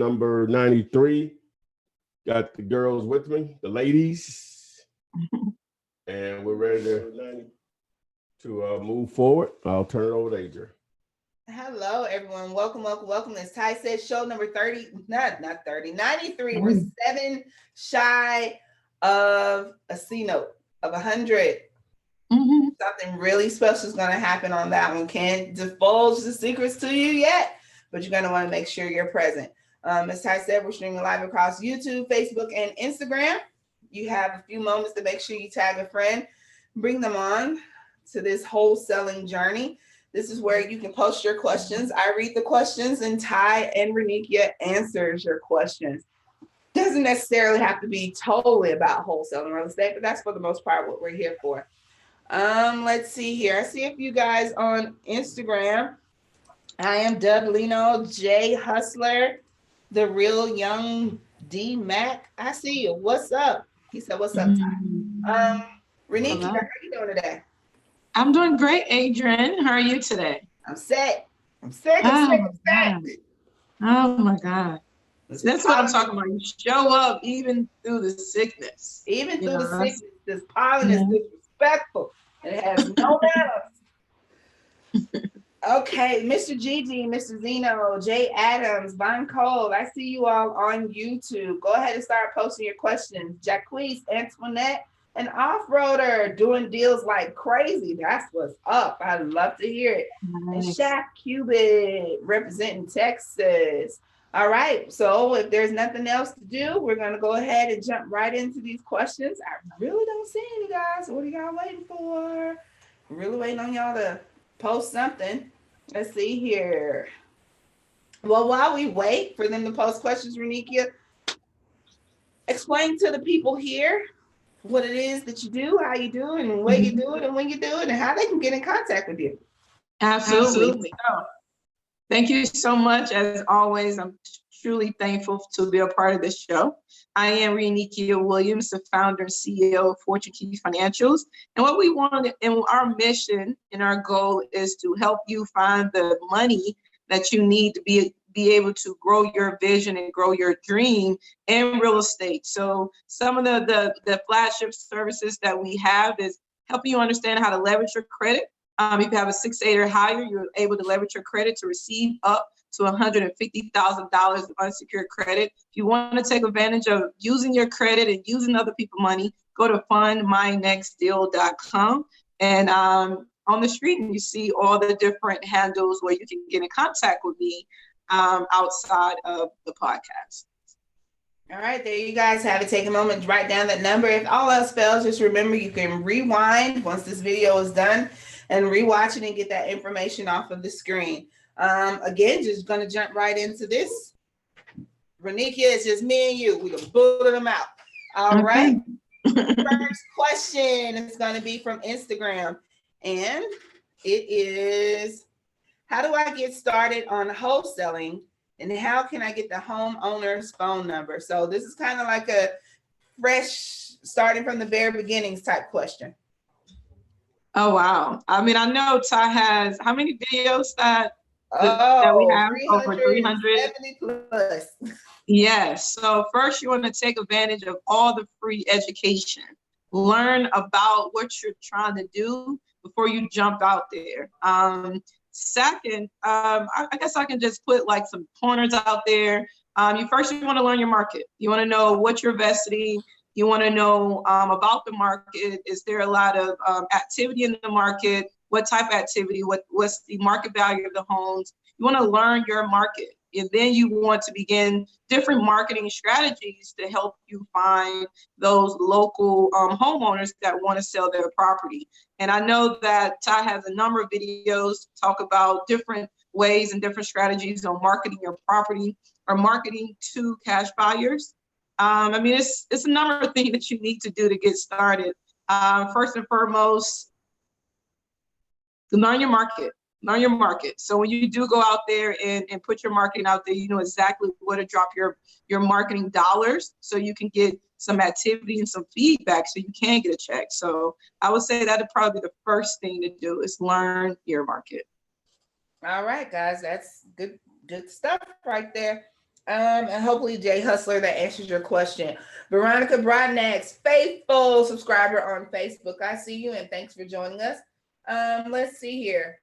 number 93. Got the girls with me, the ladies, and we're ready to move forward. I'll turn it over to Adrian. Hello, everyone. Welcome. As Ty said, show number 93. We're 7 shy of a C note of 100. Something really special is going to happen on that one. Can't divulge the secrets to you yet, but you're going to want to make sure you're present. As Ty said, we're streaming live across YouTube, Facebook, and Instagram. You have a few moments to make sure you tag a friend, bring them on to this wholesaling journey. This is where you can post your questions. I read the questions and Ty and Renikia answers your questions. Doesn't necessarily have to be totally about wholesaling real estate, but that's for the most part what we're here for. Let's see here. I see a few guys on Instagram. I am Dublino, J Hustler, the real young D Mac. I see you. What's up? He said, "What's up, Ty?" Renikia, how are you doing today? I'm doing great, Adrian. How are you today? I'm set. I'm set. Oh my God. That's what I'm talking about. You show up even through the sickness. Even through the sickness. This pollen is disrespectful. It has no manners. Okay, Mr. Gigi, Mr. Zeno, Jay Adams, Von Cole, I see you all on YouTube. Go ahead and start posting your questions. Jacquees, Antoinette, an off-roader doing deals like crazy. That's what's up. I'd love to hear it. Nice. And Shaq Cubit representing Texas. All right. So if there's nothing else to do, we're going to go ahead and jump right into these questions. I really don't see any, guys. What are y'all waiting for? I'm really waiting on y'all to post something. Let's see here. Well, while we wait for them to post questions, Renikia, explain to the people here what it is that you do, how you do it, and where you do it, and when you do it, and how they can get in contact with you. Absolutely. So, thank you so much. As always, I'm truly thankful to be a part of this show. I am Renikia Williams, the founder and CEO of Fortune Key Financials. And what we want, and our mission and our goal is to help you find the money that you need to be able to grow your vision and grow your dream in real estate. So some of the flagship services that we have is helping you understand how to leverage your credit. If you have a 680 or higher, you're able to leverage your credit to receive up to $150,000 of unsecured credit. If you want to take advantage of using your credit and using other people's money, go to fundmynextdeal.com and on the street, and you see all the different handles where you can get in contact with me outside of the podcast. All right, there you guys have it. Take a moment to write down that number. If all else fails, just remember you can rewind once this video is done and rewatch it and get that information off of the screen. Again, just gonna jump right into this. Renikia, it's just me and you. We can bullet them out. All right. First question is gonna be from Instagram, and it is, how do I get started on wholesaling, and how can I get the homeowner's phone number? So this is kind of like a fresh, starting from the very beginnings type question. Oh, wow. I mean, I know Ty has, how many videos that we have? Over 370 plus. Yes. So first, you want to take advantage of all the free education. Learn about what you're trying to do before you jump out there. Second, I guess I can just put like some pointers out there. You want to learn your market. You want to know what you're investing. You want to know about the market. Is there a lot of activity in the market? What type of activity? What's the market value of the homes? You want to learn your market. And then you want to begin different marketing strategies to help you find those local homeowners that want to sell their property. And I know that Ty has a number of videos to talk about different ways and different strategies on marketing your property or marketing to cash buyers. I mean, it's a number of things that you need to do to get started. First and foremost, learn your market. Learn your market. So when you do go out there and put your marketing out there, you know exactly where to drop your marketing dollars so you can get some activity and some feedback so you can get a check. So I would say that'd probably be the first thing to do is learn your market. All right, guys, that's good stuff right there. And hopefully Jay Hustler, that answers your question. Veronica Broadnax, faithful subscriber on Facebook. I see you and thanks for joining us. Let's see here.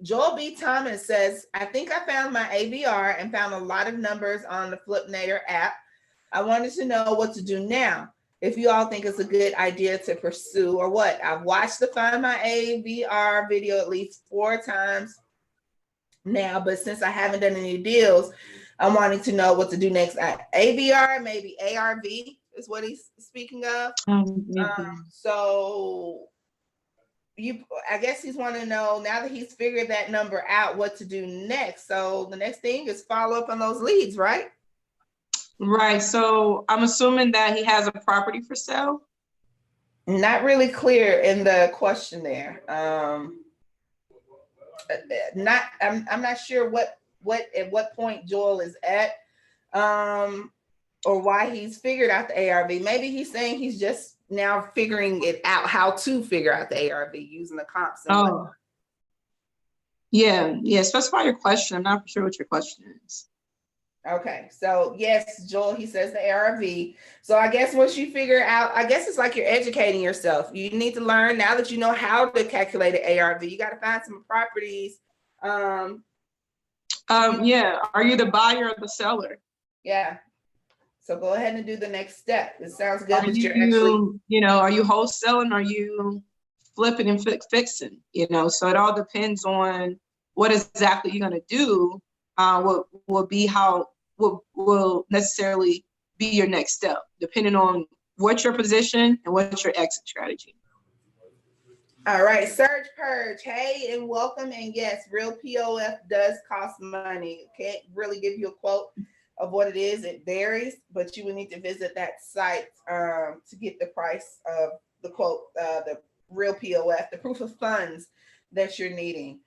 Joel B. Thomas says, I think I found my AVR and found a lot of numbers on the Flippinar app. I wanted to know what to do now. If you all think it's a good idea to pursue or what. I've watched the Find My AVR video at least 4 times now, but since I haven't done any deals, I'm wanting to know what to do next. AVR, maybe ARV is what he's speaking of. So I guess he's wanting to know, now that he's figured that number out, what to do next. So the next thing is follow up on those leads, right? Right. So I'm assuming that he has a property for sale. Not really clear in the question there. I'm not sure what at what point Joel is at, or why he's figured out the ARV. Maybe he's saying he's just now figuring it out, how to figure out the ARV using the comps. And yeah. Specify your question. I'm not sure what your question is. Okay, so yes, Joel, he says the ARV. So I guess once you figure out, I guess it's like you're educating yourself. You need to learn, now that you know how to calculate an ARV, you got to find some properties. Yeah. Are you the buyer or the seller? Yeah. So go ahead and do the next step. It sounds good. Are you wholesaling? Are you flipping and fixing? So it all depends on what exactly you're going to do. What will necessarily be your next step, depending on what's your position and what's your exit strategy. All right, Surge Purge, hey, and welcome. And yes, real POF does cost money. Can't really give you a quote of what it is. It varies, but you would need to visit that site to get the price of the quote, the real POF, the proof of funds that you're needing.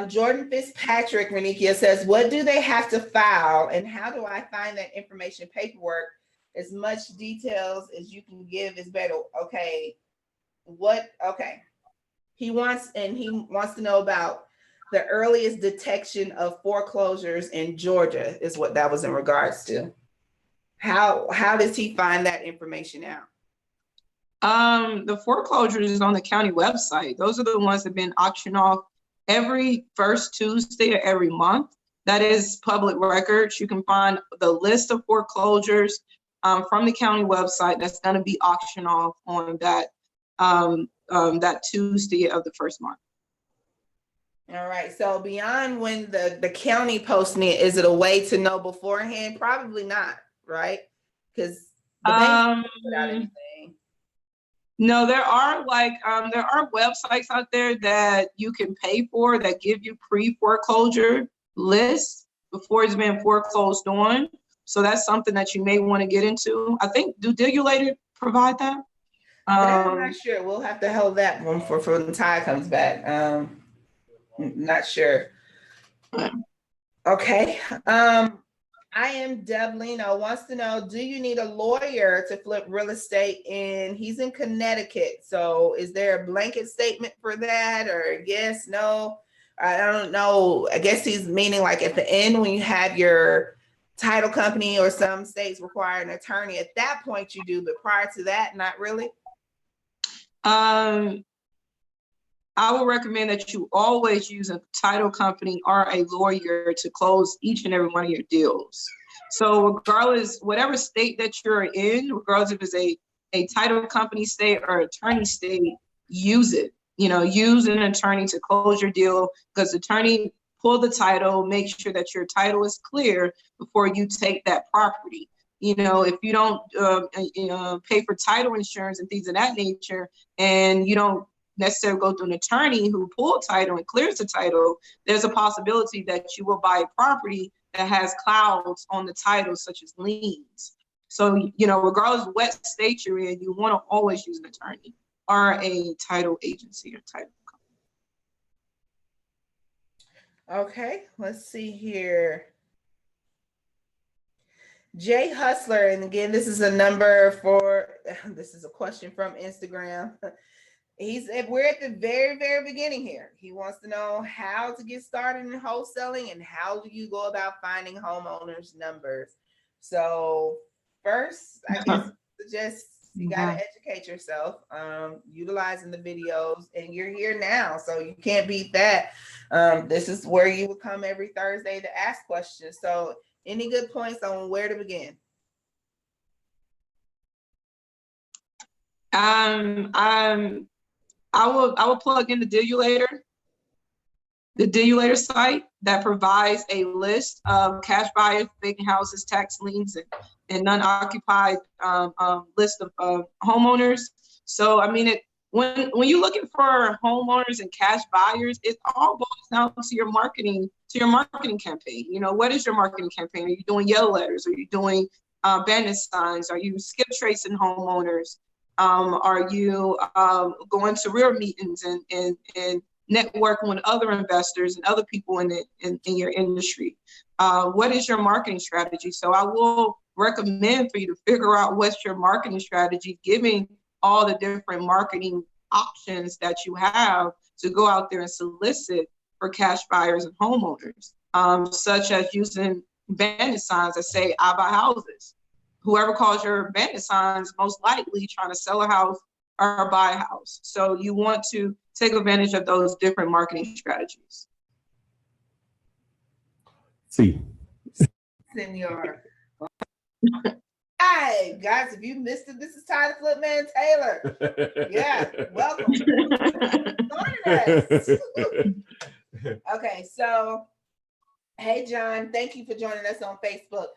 Jordan Fitzpatrick Renikia says, what do they have to file and how do I find that information? Paperwork, as much details as you can give is better. Okay. Okay. He wants to know about the earliest detection of foreclosures in Georgia is what that was in regards to. How does he find that information out? The foreclosures is on the county website. Those are the ones that have been auctioned off every first Tuesday of every month. That is public records. You can find the list of foreclosures from the county website that's going to be auctioned off on that Tuesday of the first month. All right. So beyond when the county posting it, is it a way to know beforehand? Probably not, right? Because the bank without anything. No, there are websites out there that you can pay for that give you pre-foreclosure lists before it's been foreclosed on. So that's something that you may want to get into. I think, do Deal You Later provide that? I'm not sure. We'll have to hold that one for when the tide comes back. Not sure. Okay. I am Devlino wants to know, do you need a lawyer to flip real estate? And he's in Connecticut. So is there a blanket statement for that, or yes, no? I don't know. I guess he's meaning like at the end when you have your title company, or some states require an attorney. At that point you do, but prior to that, not really. I would recommend that you always use a title company or a lawyer to close each and every one of your deals. So regardless, whatever state that you're in, regardless if it's a title company state or attorney state, use it. Use an attorney to close your deal, because the attorney pull the title, make sure that your title is clear before you take that property. If you don't pay for title insurance and things of that nature, and you don't necessarily go through an attorney who pulls title and clears the title, there's a possibility that you will buy a property that has clouds on the title, such as liens. So, regardless of what state you're in, you want to always use an attorney or a title agency or title company. Okay, let's see here. Jay Hustler, and again, this is a question from Instagram. we're at the very, very beginning here. He wants to know how to get started in wholesaling and how do you go about finding homeowners' numbers. So first, I guess suggest you got to educate yourself, utilizing the videos, and you're here now, so you can't beat that. This is where you would come every Thursday to ask questions. So any good points on where to begin? I will plug in the Dealulator site that provides a list of cash buyers, vacant houses, tax liens, and non-occupied list of homeowners. So I mean, when you're looking for homeowners and cash buyers, it all boils down to your marketing campaign. You know, what is your marketing campaign? Are you doing yellow letters? Are you doing bandit signs? Are you skip tracing homeowners? Are you going to real meetings and networking with other investors and other people in your industry? What is your marketing strategy? So I will recommend for you to figure out what's your marketing strategy, giving all the different marketing options that you have to go out there and solicit for cash buyers and homeowners, such as using bandit signs that say, I buy houses. Whoever calls your bandit signs most likely trying to sell a house or buy a house. So you want to take advantage of those different marketing strategies. See. Senor. Hi, guys, if you missed it, this is Ty the Flipman Taylor. Yeah, welcome. Joining us. Okay, so, hey, John, thank you for joining us on Facebook.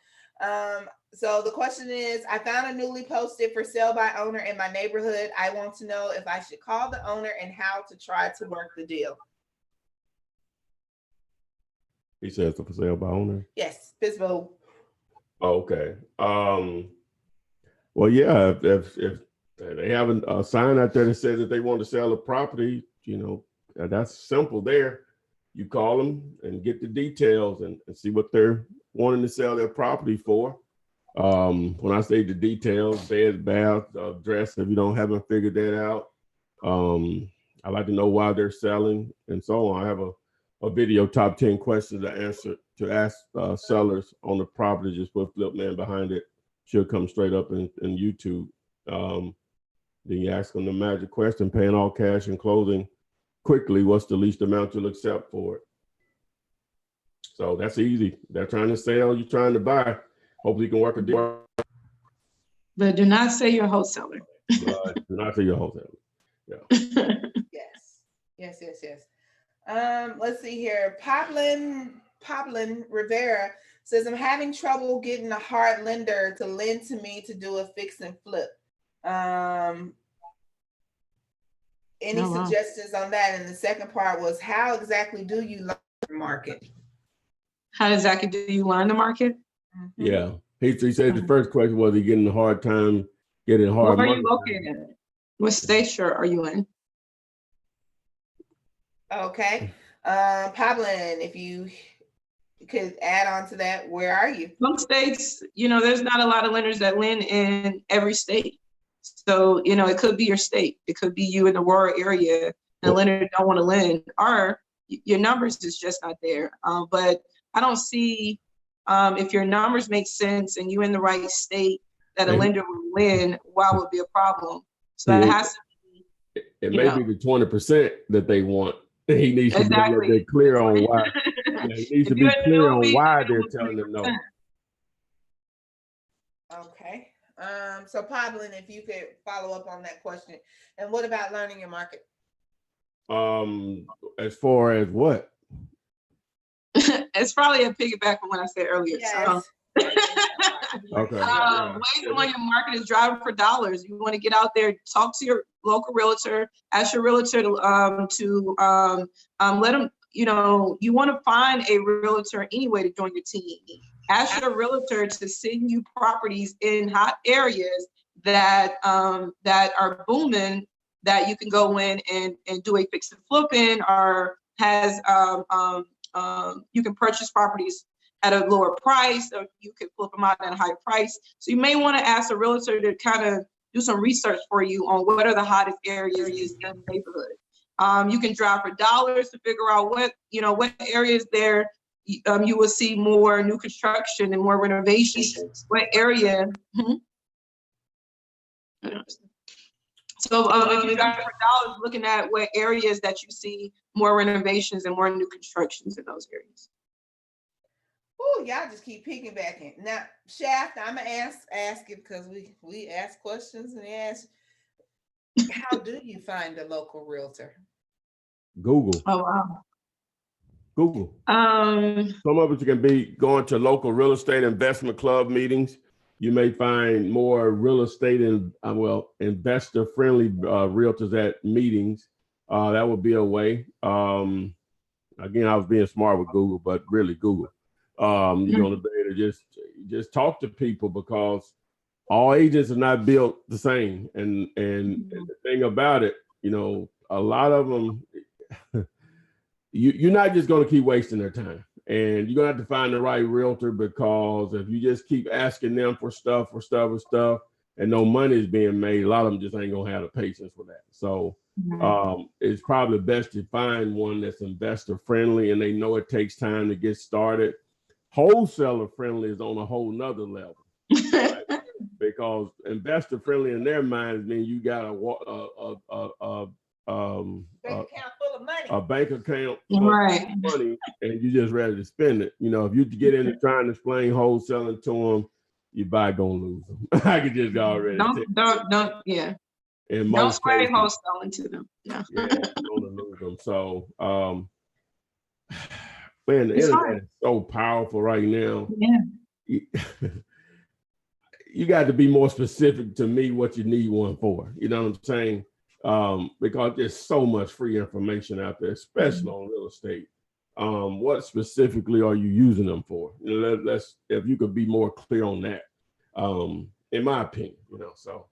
So the question is, I found a newly posted for sale by owner in my neighborhood. I want to know if I should call the owner and how to try to work the deal. He says for sale by owner? Yes, Pittsburgh. Okay. Well, yeah, if they have a sign out there that says that they want to sell a property, you know, that's simple there. You call them and get the details and see what they're wanting to sell their property for. When I say the details, bed, bath, dress, if you haven't figured that out, I like to know why they're selling and so on. I have a video, top 10 questions to ask sellers on the property. Just put Flipman behind it. She'll come straight up in YouTube. Then you ask them the magic question, paying all cash and closing quickly, what's the least amount you'll accept for it? So that's easy. They're trying to sell, you're trying to buy. Hopefully you can work a deal. But do not say you're a wholesaler. Do not say you're a wholesaler. Yeah. Yes. Let's see here. Poplin Rivera says, I'm having trouble getting a hard lender to lend to me to do a fix and flip. Any suggestions on that? And the second part was, how exactly do you learn the market? How exactly do you learn the market? Mm-hmm. Yeah. He said the first question was, he getting a hard time getting hard Where money. are you located? What state are you in? Okay. Pavlin, if you could add on to that, where are you? Some states, there's not a lot of lenders that lend in every state. So, it could be your state. It could be you in the rural area and lenders don't want to lend, or your numbers is just not there. But I don't see, if your numbers make sense and you're in the right state that a lender will lend, why would be a problem? So that has to be. It may be the 20% that they want. He needs to be a little bit clear on why. He needs to be clear on why they're telling them no. Okay. So Pavlin, if you could follow up on that question. And what about learning your market? As far as what? It's probably a piggyback on what I said earlier. Yes. So. Okay. Ways to learn your market is driving for dollars. You want to get out there, talk to your local realtor, ask your realtor to let them, you want to find a realtor anyway to join your team. Ask your realtor to send you properties in hot areas that are booming, that you can go in and do a fix and flip in, or has you can purchase properties at a lower price, or you can flip them out at a higher price. So you may want to ask a realtor to kind of do some research for you on what are the hottest areas in the neighborhood. You can drive for dollars to figure out what areas there you will see more new construction and more renovations. What area? So if you drive for dollars, looking at what areas that you see more renovations and more new constructions in those areas. Oh, y'all just keep piggybacking. Now, Shaft, I'm gonna ask it because we ask questions and ask. How do you find a local realtor? Google. Oh wow. Google. Some of it you can be going to local real estate investment club meetings. You may find more real estate and investor friendly realtors at meetings. That would be a way. Again, I was being smart with Google, but really Google. You're going to be able to just talk to people because all agents are not built the same. And the thing about it, a lot of them, you're not just going to keep wasting their time. And you're going to have to find the right realtor, because if you just keep asking them for stuff, and no money is being made, a lot of them just ain't going to have the patience for that. So it's probably best to find one that's investor friendly and they know it takes time to get started. Wholesaler friendly is on a whole nother level, right? Because investor friendly in their minds means you got Bank account full of money. A bank account full right. of money, and you're just ready to spend it. If you get into trying to explain wholesaling to them, you're probably gonna lose them. I could just already don't in most spray cases, wholesaling to them. Yeah, you're gonna lose them. So man, the internet is so powerful right now. Yeah. You got to be more specific to me what you need one for. You know what I'm saying? Because there's so much free information out there, especially on real estate. What specifically are you using them for? Let's if you could be more clear on that. In my opinion, so.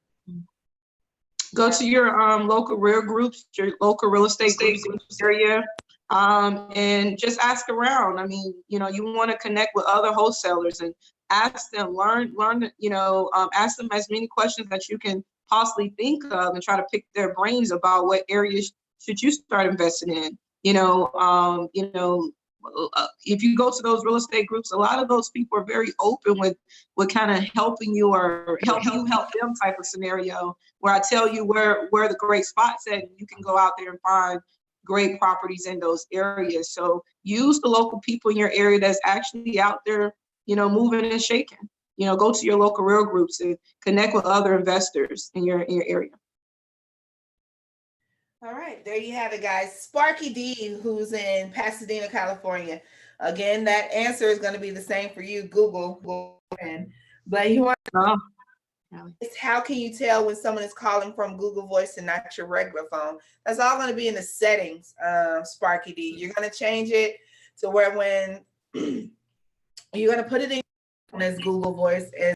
Go to your local real groups, your local real estate groups in this area, and just ask around. I mean, you want to connect with other wholesalers and ask them, learn, ask them as many questions that you can possibly think of and try to pick their brains about what areas should you start investing in. If you go to those real estate groups, a lot of those people are very open with kind of helping you or help them type of scenario, where I tell you where the great spots at, and you can go out there and find great properties in those areas. So use the local people in your area that's actually out there, moving and shaking. Go to your local real groups and connect with other investors in your area. All right, there you have it, guys. Sparky D, who's in Pasadena, California. Again, that answer is going to be the same for you, Google. But you want it's how can you tell when someone is calling from Google Voice and not your regular phone? That's all going to be in the settings, Sparky D. You're going to change it to where when you're going to put it in as Google Voice is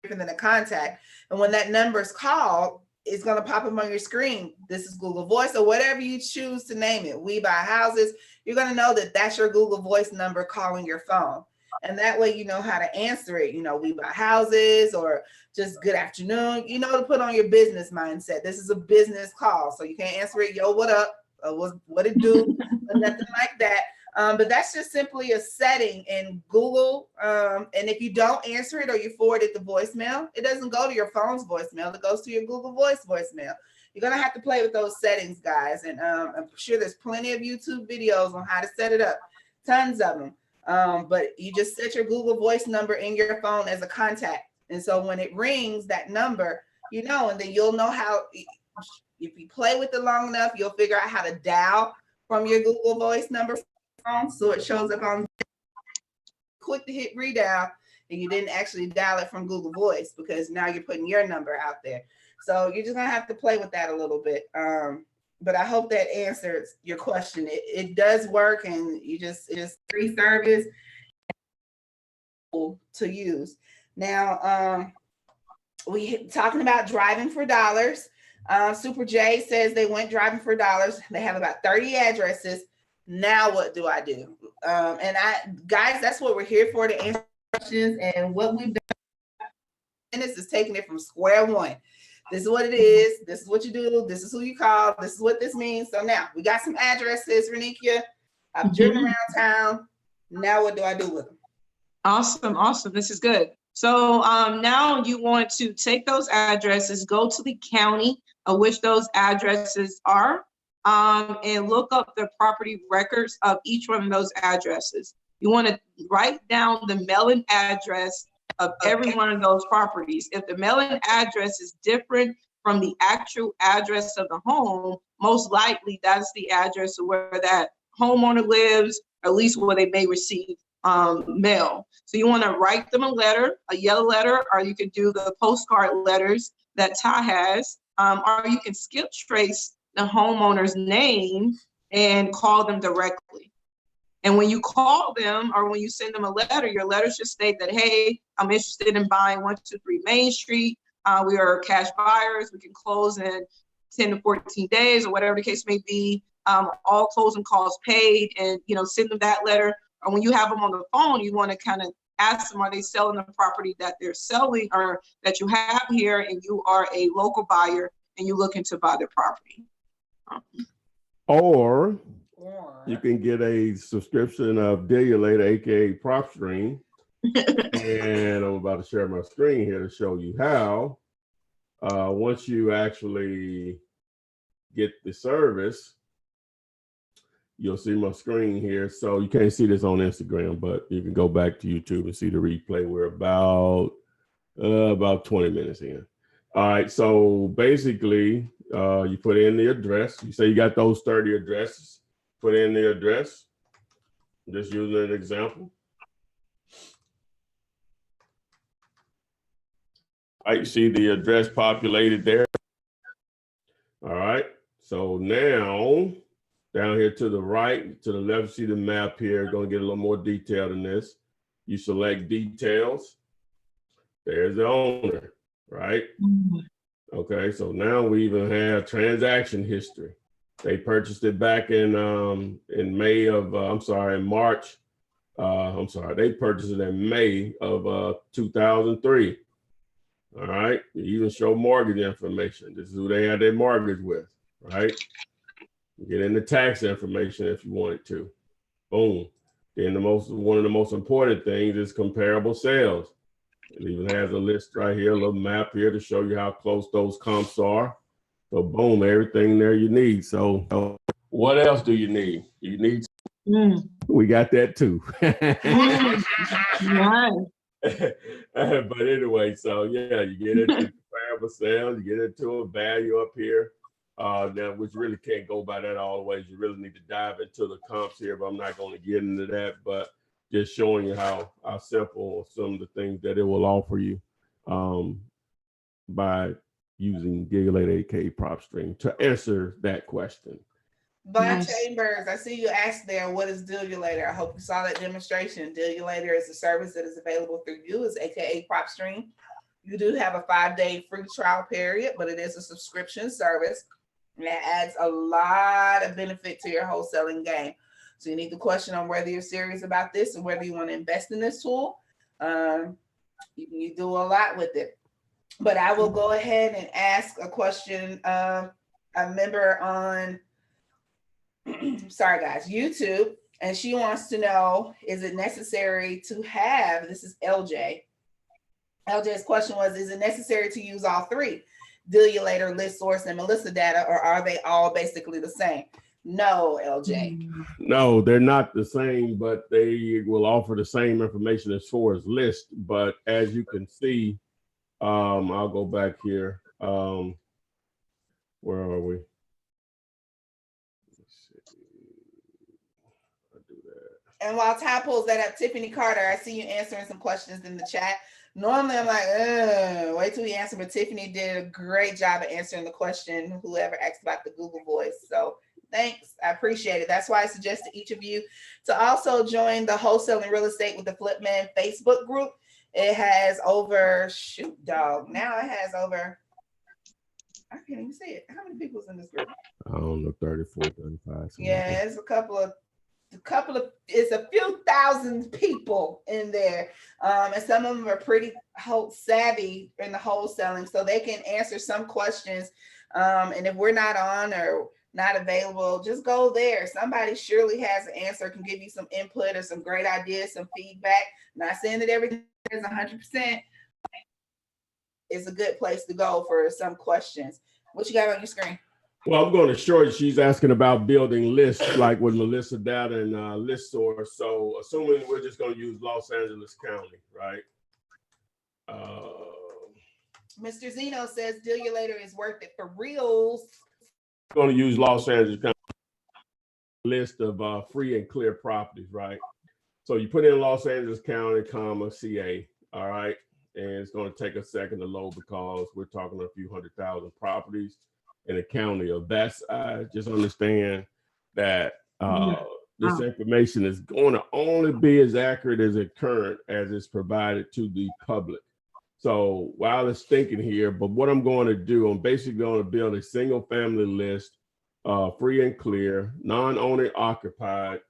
different than a contact. And when that number is called, it's going to pop up on your screen. This is Google Voice, or whatever you choose to name it. We Buy Houses. You're going to know that that's your Google Voice number calling your phone. And that way you know how to answer it. We buy houses, or just good afternoon, to put on your business mindset. This is a business call. So you can't answer it, yo, what up? What it do? Nothing like that. But that's just simply a setting in Google. And if you don't answer it or you forward it to voicemail, it doesn't go to your phone's voicemail. It goes to your Google Voice voicemail. You're going to have to play with those settings, guys. And I'm sure there's plenty of YouTube videos on how to set it up. Tons of them. But you just set your Google Voice number in your phone as a contact. And so when it rings, that number, and then you'll know how, if you play with it long enough, you'll figure out how to dial from your Google Voice number. So it shows up on quick to hit redial, and you didn't actually dial it from Google Voice, because now you're putting your number out there. So you're just gonna have to play with that a little bit. But I hope that answers your question. It does work, and it's free service to use. Now we talking about driving for dollars. Super J says they went driving for dollars. They have about 30 addresses. Now what do I do? And guys, that's what we're here for, to answer questions. And what we've done minutes is taking it from square one. This is what it is. This is what you do. This is who you call. This is what this means. So now we got some addresses, Renikia. I've driven around town. Now what do I do with them? Awesome, awesome. This is good. So now you want to take those addresses, go to the county of which those addresses are, and look up the property records of each one of those addresses. You want to write down the mailing address of every one of those properties. If the mailing address is different from the actual address of the home, most likely that's the address of where that homeowner lives, or at least where they may receive mail. So you want to write them a letter, a yellow letter, or you can do the postcard letters that Ty has, or you can skip trace the homeowner's name and call them directly. And when you call them or when you send them a letter, your letter should state that, hey, I'm interested in buying 123 Main Street. We are cash buyers. We can close in 10 to 14 days or whatever the case may be. All closing costs paid, and send them that letter. Or when you have them on the phone, you want to kind of ask them, are they selling the property that they're selling or that you have here, and you are a local buyer and you're looking to buy the property. Or you can get a subscription of Dealulator, aka PropStream. And I'm about to share my screen here to show you how. Once you actually get the service, you'll see my screen here. So you can't see this on Instagram, but you can go back to YouTube and see the replay. We're about 20 minutes in. All right, so basically, you put in the address. You say you got those 30 addresses. Put in the address. Just using an example. All right, you see the address populated there. All right, so now down here to the right, to the left, you see the map here. Going to get a little more detailed in this. You select details. There's the owner, right? Okay, so now we even have transaction history. They purchased it back in May of, in March. They purchased it in May of 2003. All right, you even show mortgage information. This is who they had their mortgage with, right? Get into tax information if you wanted to. Boom. Then one of the most important things is comparable sales. It even has a list right here, a little map here to show you how close those comps are. So boom, everything there you need. So what else do you need? You need, we got that too. But anyway, so yeah, you get into comparable sales, you get into a value up here. Now, which really can't go by that all the way. You really need to dive into the comps here, but I'm not going to get into that. But just showing you how simple some of the things that it will offer you by using Dealulator, aka PropStream, to answer that question. Von Chambers, I see you asked there, what is Dealulator? I hope you saw that demonstration. Dealulator is a service that is available through you, is aka PropStream. You do have a 5-day free trial period, but it is a subscription service. And that adds a lot of benefit to your wholesaling game. So you need to question on whether you're serious about this and whether you want to invest in this tool. You do a lot with it. But I will go ahead and ask a question of a member on, YouTube. And she wants to know, is it necessary to have, this is LJ. LJ's question was, is it necessary to use all three? Dealulator, list source, and Melissa data, or are they all basically the same? No, LJ. No, they're not the same, but they will offer the same information as far as list. But as you can see, I'll go back here. Where are we? Let's see. I'll do that. And while Ty pulls that up, Tiffany Carter, I see you answering some questions in the chat. Normally I'm like, wait till we answer, but Tiffany did a great job of answering the question, whoever asked about the Google Voice. So thanks, I appreciate it. That's why I suggest to each of you to also join the Wholesaling Real Estate with the Flipman Facebook group. It has over, now it has over, I can't even see it. How many people's in this group? I don't know, 34, 35. Yeah, it's a couple of it's a few thousand people in there. And some of them are pretty savvy in the wholesaling, so they can answer some questions. And if we're not on or not available, just go there. Somebody surely has an answer, can give you some input or some great ideas, some feedback. Not saying that everything is 100%. It's a good place to go for some questions. What you got on your screen? Well, I'm going to short. She's asking about building lists like with Melissa Data and List Source. So assuming we're just going to use Los Angeles County, right? Mr. Zeno says Dealulator is worth it for reals. Going to use Los Angeles County list of free and clear properties, right? So you put in Los Angeles County, comma, CA, all right? And it's going to take a second to load because we're talking a few 100,000 properties in a county of that size. Just understand that this information is going to only be as accurate as it current as it's provided to the public. So while it's thinking here, but what I'm going to do, I'm basically going to build a single family list, free and clear, non-owner occupied.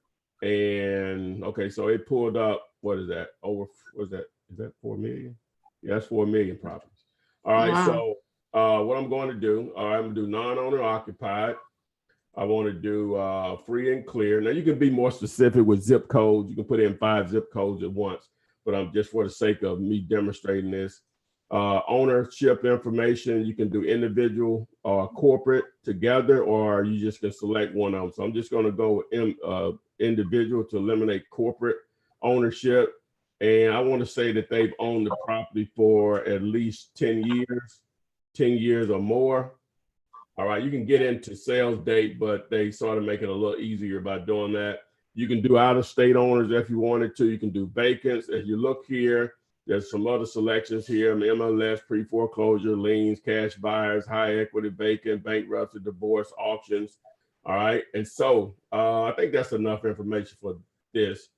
And okay, so it pulled up, what is that? Is that 4 million? Yeah, that's 4 million properties. All right, so what I'm going to do, I'm going to do non-owner occupied. I want to do free and clear. Now you can be more specific with zip codes. You can put in 5 zip codes at once, but I'm just for the sake of me demonstrating this. Ownership information, you can do individual or corporate together, or you just can select one of them. So I'm just going to go with individual to eliminate corporate ownership. And I want to say that they've owned the property for at least 10 years or more. All right, you can get into sales date, but they sort of make it a little easier by doing that. You can do out-of-state owners if you wanted to. You can do vacants. As you look here, there's some other selections here: MLS, pre-foreclosure, liens, cash buyers, high equity, vacant, bankruptcy, divorce, auctions. All right, and so I think that's enough information for this.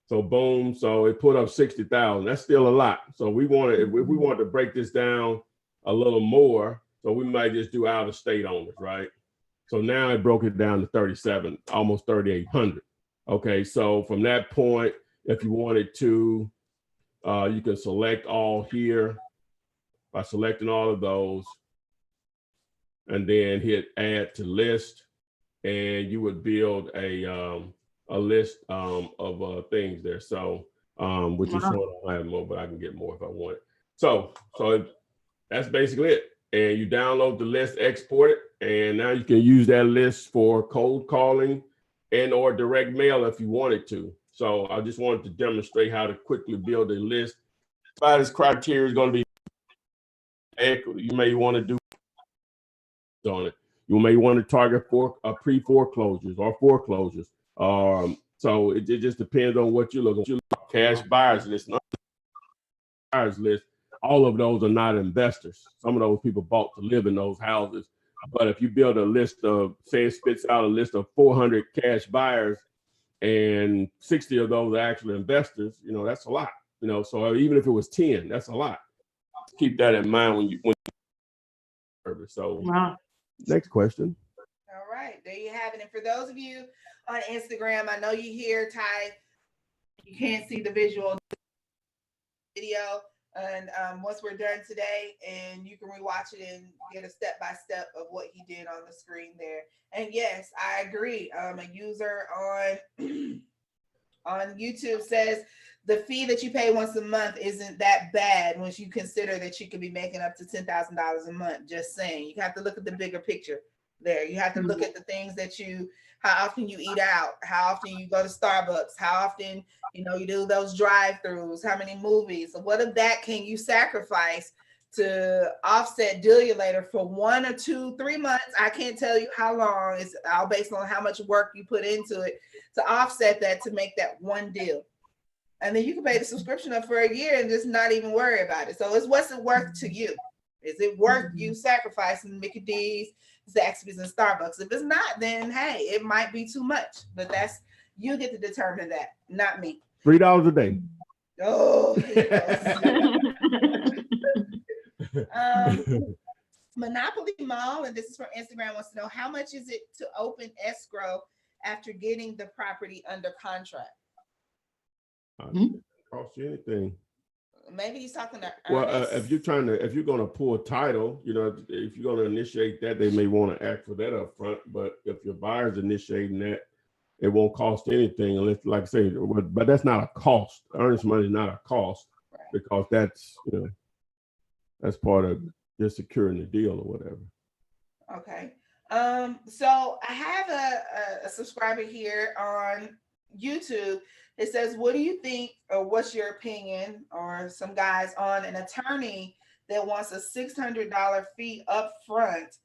So boom, so it put up 60,000. That's still a lot. So we want to, if we want to break this down a little more, so we might just do out-of-state owners, right? So now it broke it down to 37, almost 3,800. Okay, so from that point, if you wanted to, you can select all here by selecting all of those, and then hit add to list, and you would build a list of things there. So which is showing I have more, but I can get more if I want it. So that's basically it. And you download the list, export it, and now you can use that list for cold calling and or direct mail if you wanted to. So I just wanted to demonstrate how to quickly build a list. By this criteria is going to be, you may want to do on it. You may want to target for pre-foreclosures or foreclosures. So it just depends on what you're looking for. Cash buyers list, not buyers list. All of those are not investors. Some of those people bought to live in those houses. But if you build a list of, say it spits out a list of 400 cash buyers and 60 of those are actually investors, that's a lot. So even if it was 10, that's a lot. Keep that in mind when you so next question. All right, there you have it. And for those of you on Instagram, I know you hear Ty, you can't see the visual video. And once we're done today, and you can rewatch it and get a step-by-step of what he did on the screen there. And yes, I agree. A user on YouTube says the fee that you pay once a month isn't that bad once you consider that you could be making up to $10,000 a month. Just saying, you have to look at the bigger picture there. You have to look at the things that how often you eat out, how often you go to Starbucks, how often, you do those drive-throughs, how many movies. So what of that can you sacrifice to offset Dealulator for 1 or 2, 3 months? I can't tell you how long. It's all based on how much work you put into it to offset that, to make that one deal. And then you can pay the subscription up for a year and just not even worry about it. So what's it worth to you? Is it worth you sacrificing Mickey D's, Zaxby's, and Starbucks? If it's not, then hey, it might be too much. But you get to determine that, not me. $3 a day. Oh, Monopoly Mall, and this is from Instagram, wants to know how much is it to open escrow after getting the property under contract? Cost you anything. Maybe he's talking to Well, Ernest. if you're going to pull a title, if you're going to initiate that, they may want to ask for that up front. But if your buyer's initiating that, it won't cost anything unless, like I say, but that's not a cost. Earnest money is not a cost, because that's part of just securing the deal or whatever. Okay. So I have a subscriber here on YouTube. It says, what do you think, or what's your opinion, or some guys, on an attorney that wants a $600 fee up front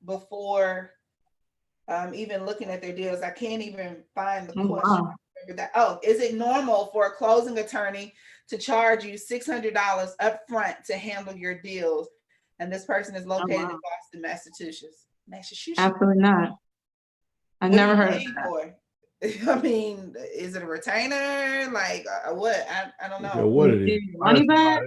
before even looking at their deals? I can't even find the question. Wow. Oh, is it normal for a closing attorney to charge you $600 up front to handle your deals? And this person is located in Boston, Massachusetts. Absolutely not. I never heard of that. I mean, is it a retainer? Like what? I don't know. What it is? Money back?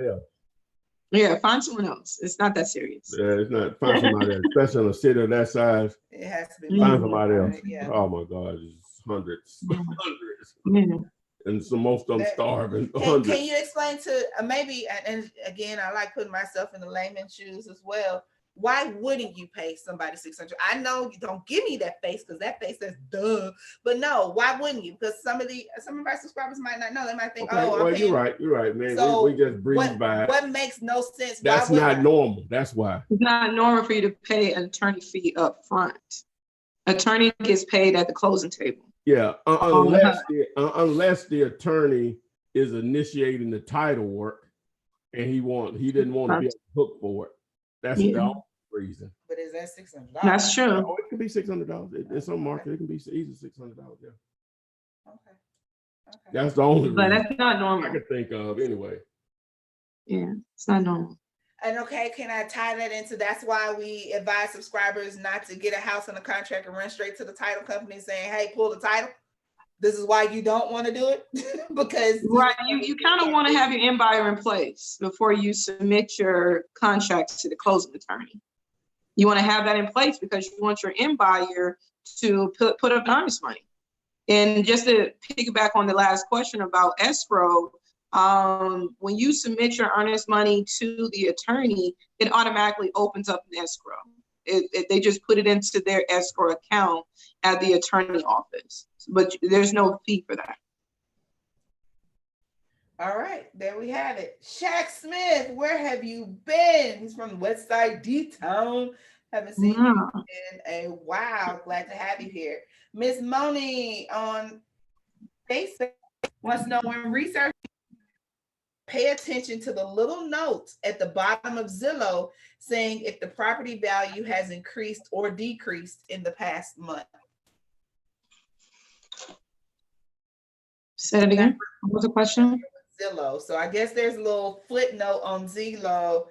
Yeah, find someone else. It's not that serious. Yeah, it's not. Find somebody else, especially in a city of that size. It has to be. Find somebody else. Yeah. Oh my God, it's hundreds, hundreds, Yeah. and so most of them starving. Can you explain to maybe? And again, I like putting myself in the layman's shoes as well. Why wouldn't you pay somebody $600? I know you don't give me that face, because that face says duh. But no, why wouldn't you? Because some of our subscribers might not know. They might think, well, you're right, man. So we just breeze by. What makes no sense? That's not normal. That's why it's not normal for you to pay an attorney fee up front. Attorney gets paid at the closing table. Yeah, unless the attorney is initiating the title work, and he didn't want to be on the hook for it. That's the only reason. But is that $600? That's true. Oh, it could be $600. In some market, it can be easy $600. Yeah. Okay. That's the only reason. But that's not normal. I could think of anyway. Yeah, it's not normal. And can I tie that into, that's why we advise subscribers not to get a house under contract and run straight to the title company saying, hey, pull the title. This is why you don't want to do it. Because you kind of want to have your end buyer in place before you submit your contracts to the closing attorney. You want to have that in place because you want your end buyer to put up earnest money. And just to piggyback on the last question about escrow, when you submit your earnest money to the attorney, it automatically opens up an escrow. They just put it into their escrow account at the attorney office, but there's no fee for that. All right, there we have it. Shaq Smith, where have you been? He's from West Side D-Town. Haven't seen you in a while. Glad to have you here. Miss Moni on Facebook wants to know, when researching, pay attention to the little notes at the bottom of Zillow saying if the property value has increased or decreased in the past month. Say it again. What was the question? Zillow. So I guess there's a little footnote on Zillow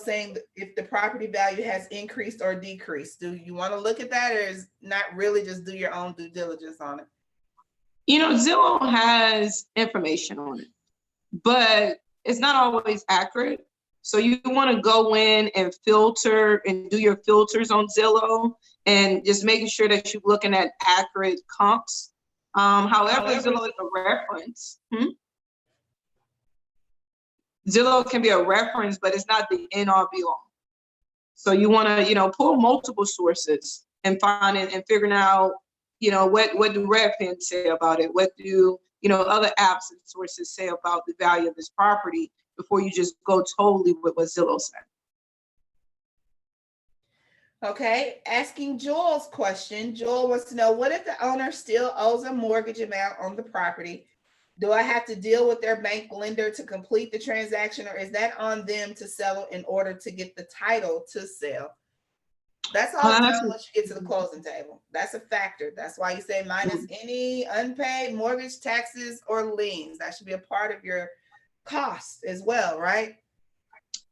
saying if the property value has increased or decreased. Do you want to look at that, or is not really just do your own due diligence on it? Zillow has information on it, but it's not always accurate. So you want to go in and filter and do your filters on Zillow and just making sure that you're looking at accurate comps. However, Zillow is a reference. Zillow can be a reference, but it's not the end all be all. So you want to, pull multiple sources and find it and figuring out, what do Redfin say about it? What do, other apps and sources say about the value of this property before you just go totally with what Zillow said. Okay, asking Joel's question. Joel wants to know, what if the owner still owes a mortgage amount on the property? Do I have to deal with their bank lender to complete the transaction, or is that on them to sell in order to get the title to sell? That's all done once you get to the closing table. That's a factor. That's why you say minus any unpaid mortgage, taxes, or liens. That should be a part of your cost as well, right?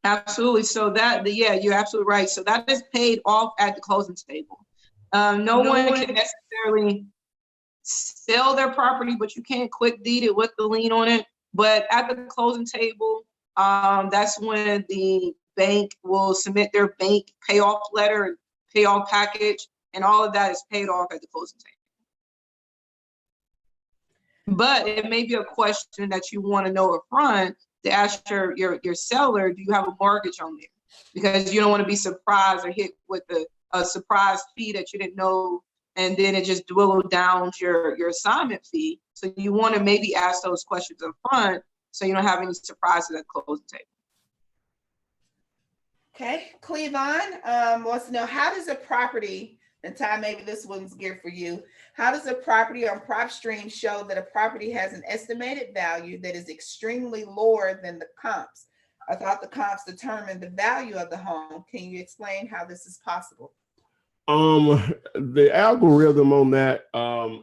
Absolutely. So you're absolutely right. So that is paid off at the closing table. No one can necessarily sell their property, but you can't quick deed it with the lien on it. But at the closing table, that's when the bank will submit their bank payoff letter and payoff package and all of that is paid off at the closing table. But it may be a question that you want to know up front to ask your seller, do you have a mortgage on there? Because you don't want to be surprised or hit with a surprise fee that you didn't know, and then it just dwindled down your assignment fee. So you want to maybe ask those questions up front so you don't have any surprises at the closing table. Okay, Cleavon wants to know, how does a property, and Ty, maybe this one's geared for you. How does a property on PropStream show that a property has an estimated value that is extremely lower than the comps? I thought the comps determine the value of the home. Can you explain how this is possible? The algorithm on that,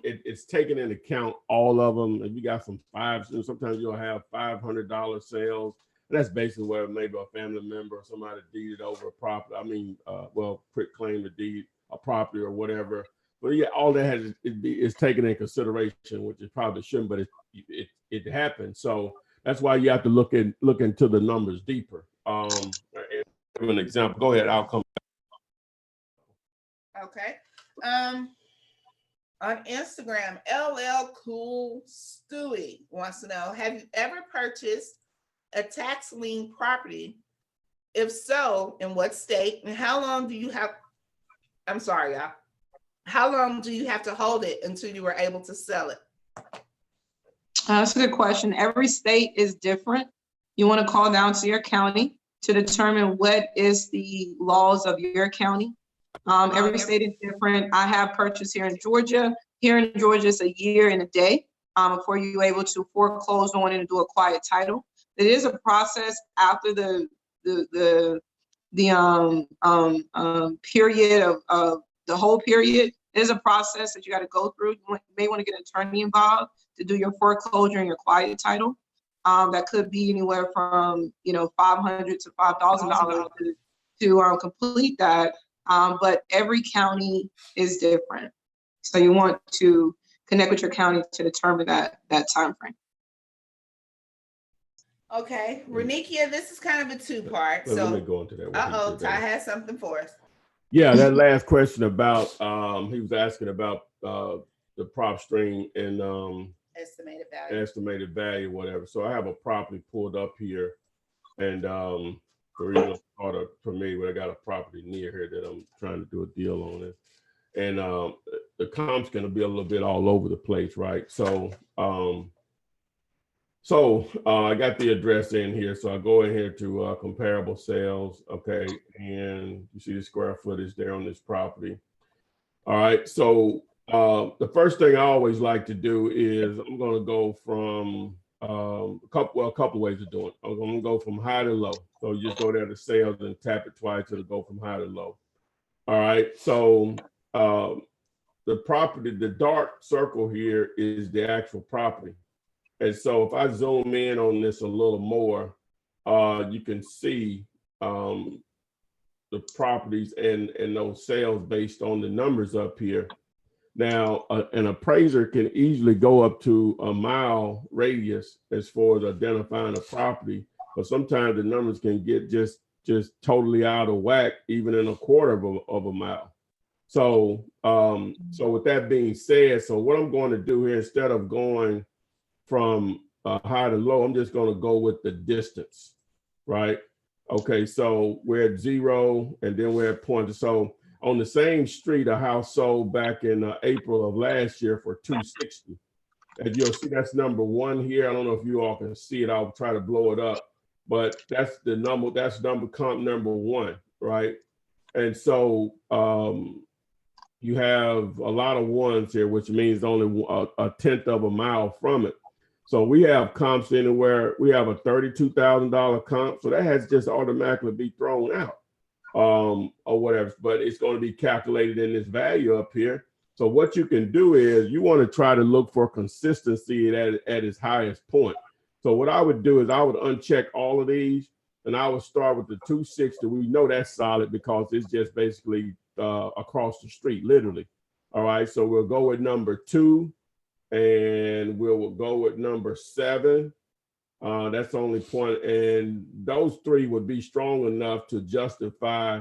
it's taking into account all of them. If you got some fives, and sometimes you'll have $500 sales. And that's basically where maybe a family member or somebody deeded over a property. I mean, quit claim to deed a property or whatever. But yeah, all that has is taken in consideration, which it probably shouldn't, but it happens. So that's why you have to look into the numbers deeper. Give an example. Go ahead. I'll come back. Okay. On Instagram, LL Cool Stewie wants to know, have you ever purchased a tax lien property? If so, in what state? And how long do you have, I'm sorry, y'all. How long do you have to hold it until you were able to sell it? That's a good question. Every state is different. You want to call down to your county to determine what is the laws of your county. Every state is different. I have purchased here in Georgia. Here in Georgia, it's a year and a day before you're able to foreclose on it and do a quiet title. It is a process after the period of the whole period. It is a process that you got to go through. You may want to get an attorney involved to do your foreclosure and your quiet title. That could be anywhere from $500 to $5,000 to complete that. But every county is different, so you want to connect with your county to determine that time frame. Okay, Renikia, this is kind of a two-part. So let me go into that. Ty has something for us. Yeah, that last question about he was asking about the PropStream and estimated value, whatever. So I have a property pulled up here, and for even for me, where I got a property near here that I'm trying to do a deal on it, and the comp's going to be a little bit all over the place, right? So I got the address in here, so I go in here to comparable sales, okay, and you see the square footage there on this property. All right, so the first thing I always like to do is I'm going to go from a couple of ways of doing it. I'm going to go from high to low. So you just go there to sales and tap it twice to go from high to low. All right, so the property, the dark circle here is the actual property. And so if I zoom in on this a little more, you can see the properties and those sales based on the numbers up here. Now, an appraiser can easily go up to a mile radius as far as identifying a property, but sometimes the numbers can get just totally out of whack, even in a quarter of a mile. So, so with that being said, so what I'm going to do here, instead of going from high to low, I'm just going to go with the distance, right? Okay, so we're at 0, and then we're at point. So on the same street, a house sold back in April of last year for $260. And you'll see that's number 1 here. I don't know if you all can see it. I'll try to blow it up, but that's the number. That's comp number 1, right? And so you have a lot of ones here, which means only a tenth of a mile from it. So we have comps anywhere. We have a $32,000 comp, so that has just automatically be thrown out. Or whatever, but it's going to be calculated in this value up here. So what you can do is you want to try to look for consistency at its highest point. So what I would do is I would uncheck all of these, and I would start with the 260. We know that's solid because it's just basically across the street, literally. All right, so we'll go with number 2, and we'll go with number 7. That's the only point, and those 3 would be strong enough to justify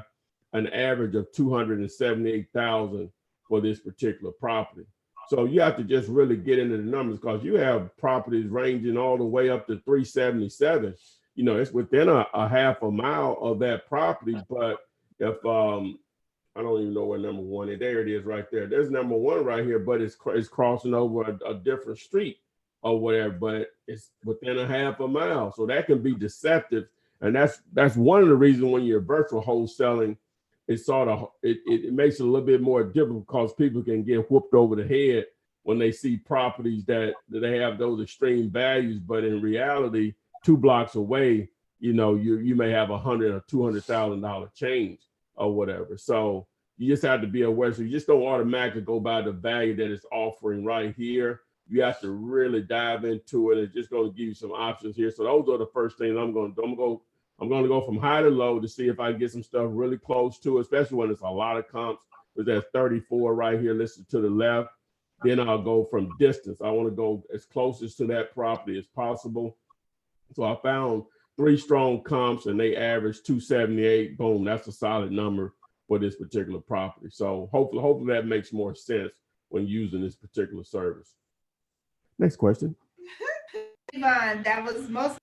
an average of $278,000 for this particular property. So you have to just really get into the numbers, because you have properties ranging all the way up to 377. You know, it's within a half a mile of that property. But if I don't even know where number one is. There it is right there. There's number one right here, but it's crossing over a different street or whatever, but it's within a half a mile. So that can be deceptive. And that's one of the reasons when you're virtual wholesaling, it's sort of, it makes it a little bit more difficult, because people can get whooped over the head when they see properties that they have those extreme values. But in reality, 2 blocks away, you know, you may have $100,000 or $200,000 change or whatever. So you just have to be aware. So you just don't automatically go by the value that it's offering right here. You have to really dive into it. It's just going to give you some options here. So those are the first things I'm going to do. I'm going to go from high to low to see if I can get some stuff really close to it, especially when it's a lot of comps. There's 34 right here listed to the left. Then I'll go from distance. I want to go as closest to that property as possible. So I found 3 strong comps, and they average 278. Boom, that's a solid number for this particular property. So hopefully that makes more sense when using this particular service. Next question. Yvonne, that was most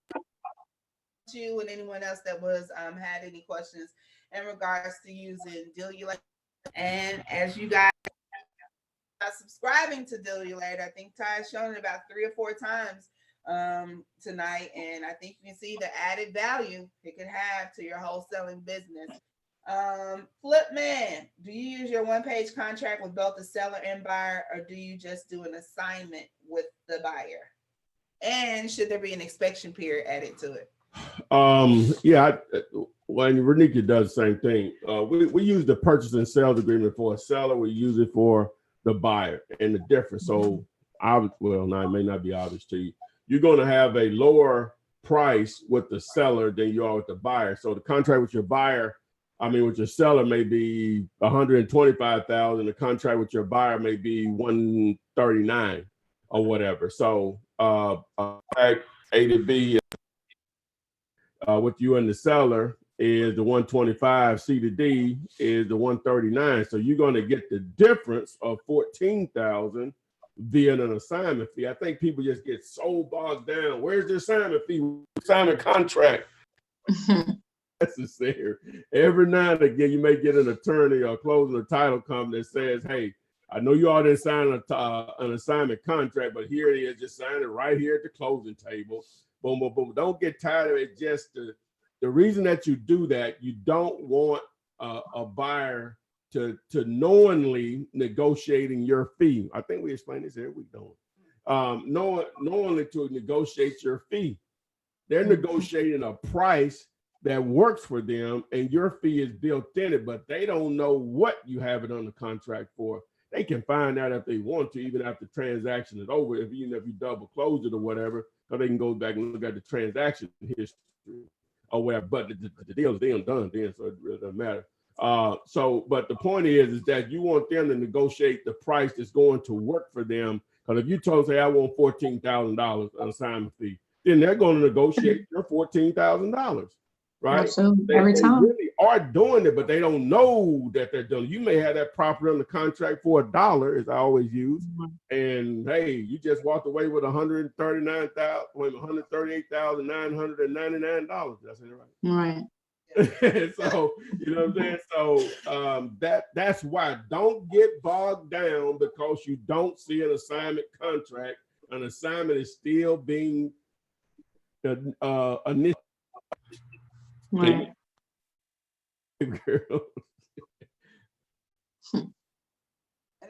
you and anyone else that was had any questions in regards to using Dealulator. And as you guys are subscribing to Dealulator, I think Ty's shown it about 3 or 4 times tonight, and I think you can see the added value it could have to your wholesaling business. Flipman, do you use your one-page contract with both the seller and buyer, or do you just do an assignment with the buyer? And should there be an inspection period added to it? Yeah, when Renika does the same thing. We use the purchase and sales agreement for a seller. We use it for the buyer, and the difference. So, it may not be obvious to you. You're going to have a lower price with the seller than you are with the buyer. So the contract with your buyer, with your seller may be $125,000. The contract with your buyer may be $139,000 or whatever. So A to B with you and the seller is the $125,000. C to D is the $139,000. So you're going to get the difference of $14,000 via an assignment fee. I think people just get so bogged down. Where's the assignment fee? Assignment contract. Necessary. Every now and again, you may get an attorney or closing a title company that says, "Hey, I know you all didn't sign an assignment contract, but here it is. Just sign it right here at the closing table." Boom, boom, boom. Don't get tired of it. Just the reason that you do that, you don't want a buyer to knowingly negotiating your fee. I think we explained this every week, don't we? Knowingly to negotiate your fee. They're negotiating a price that works for them, and your fee is built in it, but they don't know what you have it on the contract for. They can find out if they want to, even after the transaction is over, even if you double close it or whatever, so they can go back and look at the transaction history or whatever. But the deal's done then, so it really doesn't matter. But the point is that you want them to negotiate the price that's going to work for them. Because if you told, say, I want $14,000 an assignment fee, then they're going to negotiate your $14,000, right? Absolutely. They Every time. really are doing it, but they don't know that they're doing it. You may have that property on the contract for $1, as I always use, and hey, you just walked away with $138,999. That's it, right? Right. So you know what I'm saying. So that's why don't get bogged down because you don't see an assignment contract. An assignment is still being initiated. Right. And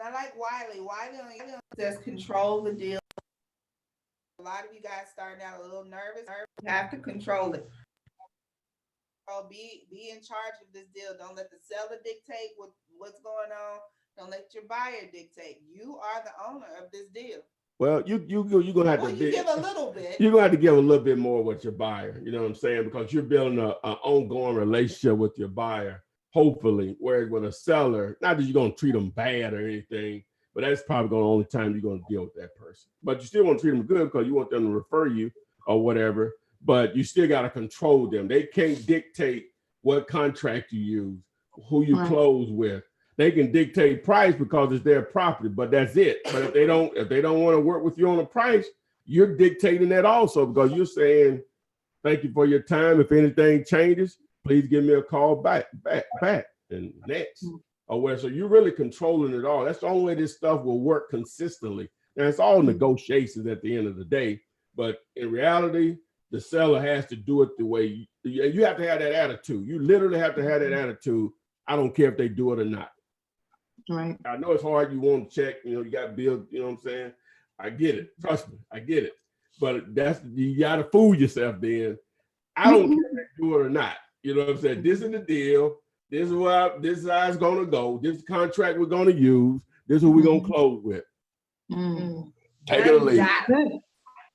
I like Wiley. Wiley says control the deal. A lot of you guys starting out a little nervous. You have to control it. Be in charge of this deal. Don't let the seller dictate what's going on. Don't let your buyer dictate. You are the owner of this deal. Well, you're gonna have to give a little bit. You're gonna have to give a little bit more with your buyer. You know what I'm saying? Because you're building an ongoing relationship with your buyer. Hopefully, whereas with a seller, not that you're gonna treat them bad or anything, but that's probably the only time you're gonna deal with that person. But you still want to treat them good because you want them to refer you or whatever. But you still got to control them. They can't dictate what contract you use, who you close with. they can dictate price because it's their property, but that's it. But if they don't want to work with you on a price, you're dictating that also, because you're saying, thank you for your time. If anything changes, please give me a call back, and next. Or where, so you're really controlling it all. That's the only way this stuff will work consistently. And it's all negotiations at the end of the day. But in reality, the seller has to do it the way you have to have that attitude. You literally have to have that attitude. I don't care if they do it or not. Right. I know it's hard. You want to check, you got bills, you know what I'm saying? I get it. Trust me, I get it. But you got to fool yourself then. I don't care if they do it or not. You know what I'm saying? This is the deal. This is how it's going to go. This is the contract we're going to use. This is what we're going to close with. Take it or leave.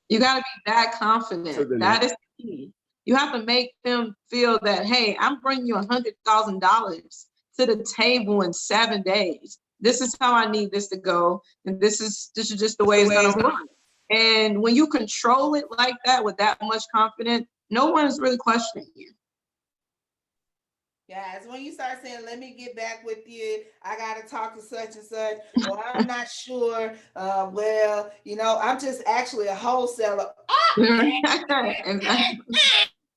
You got to be that confident. That is the key. You have to make them feel that, hey, I'm bringing you $100,000 to the table in 7 days. This is how I need this to go. And this is just the way it's going to run. And when you control it like that with that much confidence, no one is really questioning you. Guys, when you start saying, let me get back with you, I got to talk to such and such, well, I'm not sure, I'm just actually a wholesaler. Exactly.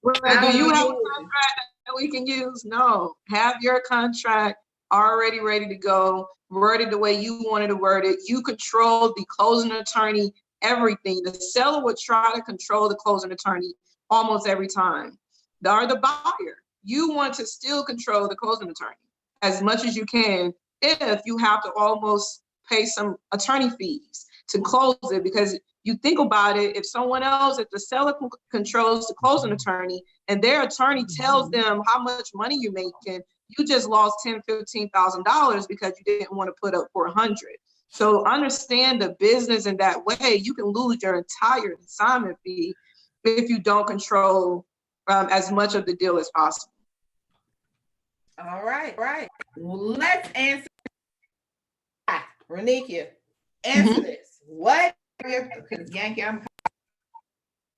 Well, do you have a contract that we can use? No. Have your contract already ready to go, worded the way you wanted to word it. You control the closing attorney, everything. The seller would try to control the closing attorney almost every time. Or the buyer. You want to still control the closing attorney as much as you can if you have to almost pay some attorney fees to close it, because you think about it, if the seller controls the closing attorney and their attorney tells them how much money you're making, you just lost $10,000, $15,000 because you didn't want to put up for $100. So understand the business in that way. You can lose your entire assignment fee if you don't control as much of the deal as possible. All right. Let's answer. Renika, answer this. What? Because Yankee, I'm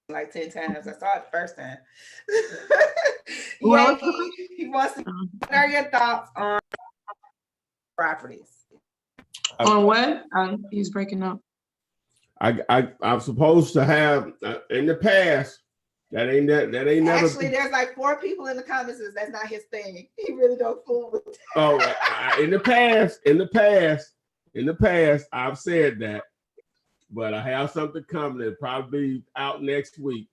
like 10 times. I saw it the first time. Yankee, he wants to. What are your thoughts on properties? On what? He's breaking up. I'm supposed to have in the past. That ain't Actually, never. There's like 4 people in the comments. That's not his thing. He really don't fool with that. Oh, in the past, I've said that, but I have something coming that'll probably be out next week.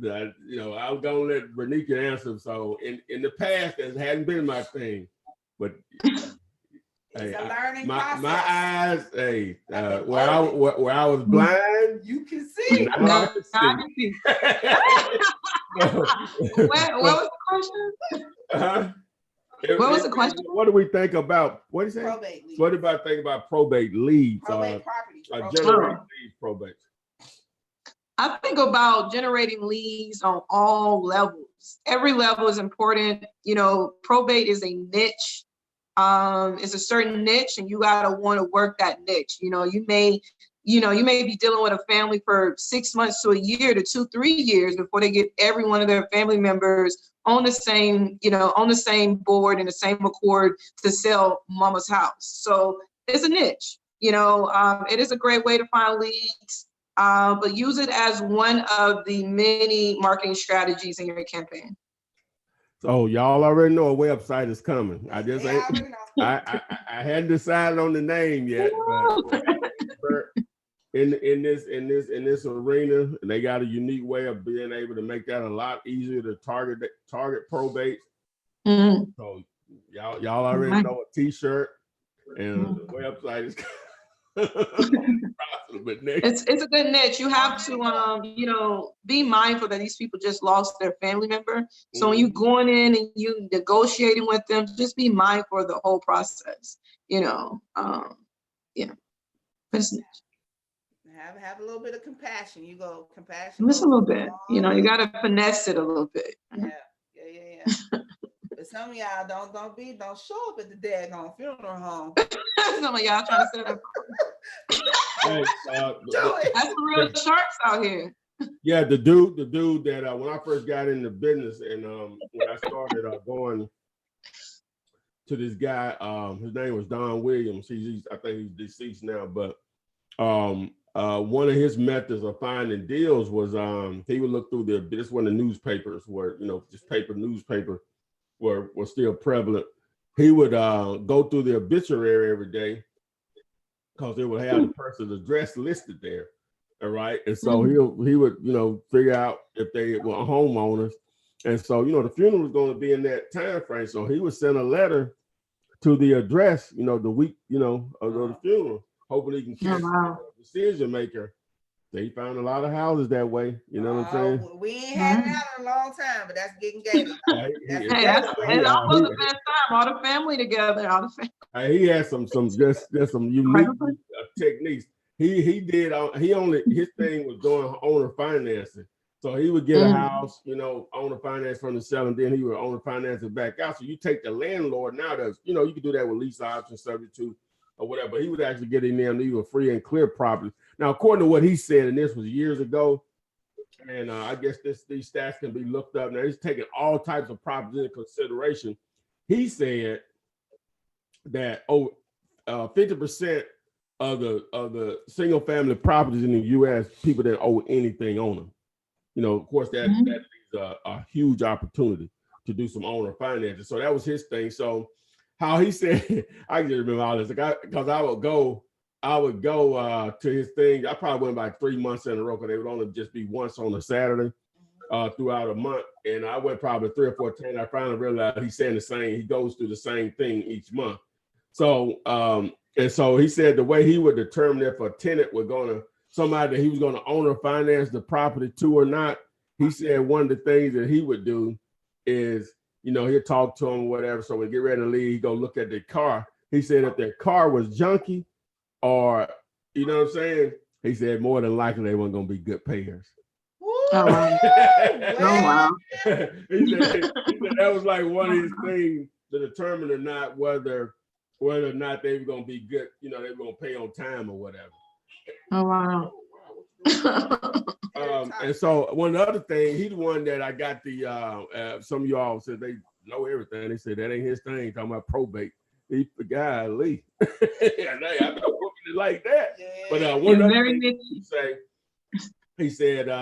That I was gonna let Renika answer. So in the past, that hadn't been my thing, but. It's a learning process. My eyes, where I was blind, you can see. Now I can see. What was the question? What was the question? What do we think about? What do you say? Probate leads. What do I think about probate leads? Probate property. Generating leads, probate. I think about generating leads on all levels. Every level is important. Probate is a niche. It's a certain niche, and you gotta want to work that niche. You may be dealing with a family for 6 months to a year to 2-3 years before they get every one of their family members on the same board and the same accord to sell mama's house. So it's a niche. It is a great way to find leads, but use it as one of the many marketing strategies in your campaign. So y'all already know a website is coming. I just I hadn't decided on the name yet, but in this arena, they got a unique way of being able to make that a lot easier to target probate. Mm-hmm. So y'all already know a T-shirt and the website is. It's a good niche. You have to be mindful that these people just lost their family member. So when you going in and you negotiating with them, just be mindful of the whole process. It's niche. Have a little bit of compassion. You go compassion. Just a little bit. You gotta finesse it a little bit. Yeah. But some of y'all don't show up at the daggone funeral home. Some of y'all trying to set up. Hey, do it. That's the real sharks out here. Yeah, the dude that when I first got into business and when I started going to this guy. His name was Don Williams. I think he's deceased now, but one of his methods of finding deals was he would look through this when the newspapers were, just newspaper were still prevalent. He would go through the obituary every day because it would have the person's address listed there. All right. And so he would, figure out if they were homeowners. And so, the funeral was going to be in that time frame. So he would send a letter to the address, the week, of the funeral, hoping he can catch the decision maker. They found a lot of houses that way. You know what I'm saying? We ain't had that in a long time, but that's getting gamey. That's almost the best time. All the family together. He had some unique techniques. His thing was doing owner financing. So he would get a house, owner finance from the seller, and then he would owner finance it back out. So you take the landlord now, you can do that with lease options, subject to or whatever. But he would actually get in there and leave a free and clear property. Now, according to what he said, and this was years ago, and I guess these stats can be looked up. Now he's taking all types of properties into consideration. He said that 50% of the single family properties in the U.S. people that owe anything on them. Of course, that leaves a huge opportunity to do some owner financing. So that was his thing. So how he said, I just remember all this because I would go to his thing. I probably went like 3 months in a row because they would only just be once on a Saturday throughout a month. And I went probably 3 or 4 times. I finally realized he's saying the same. He goes through the same thing each month. So and so he said the way he would determine if a tenant was somebody that he was going to owner finance the property to or not. He said one of the things that he would do is, he'll talk to him or whatever. So when he get ready to leave, he go look at their car. He said if their car was junky or, you know what I'm saying? He said more than likely they weren't going to be good payers. Oh, wow. He said that was like one of his things to determine or not whether or not they were going to be good, they were going to pay on time or whatever. Oh, wow. And so one other thing, he's the one that I got some of y'all said they know everything. They said that ain't his thing, talking about probate. He forgot Lee. I know working it like that. But one other thing he said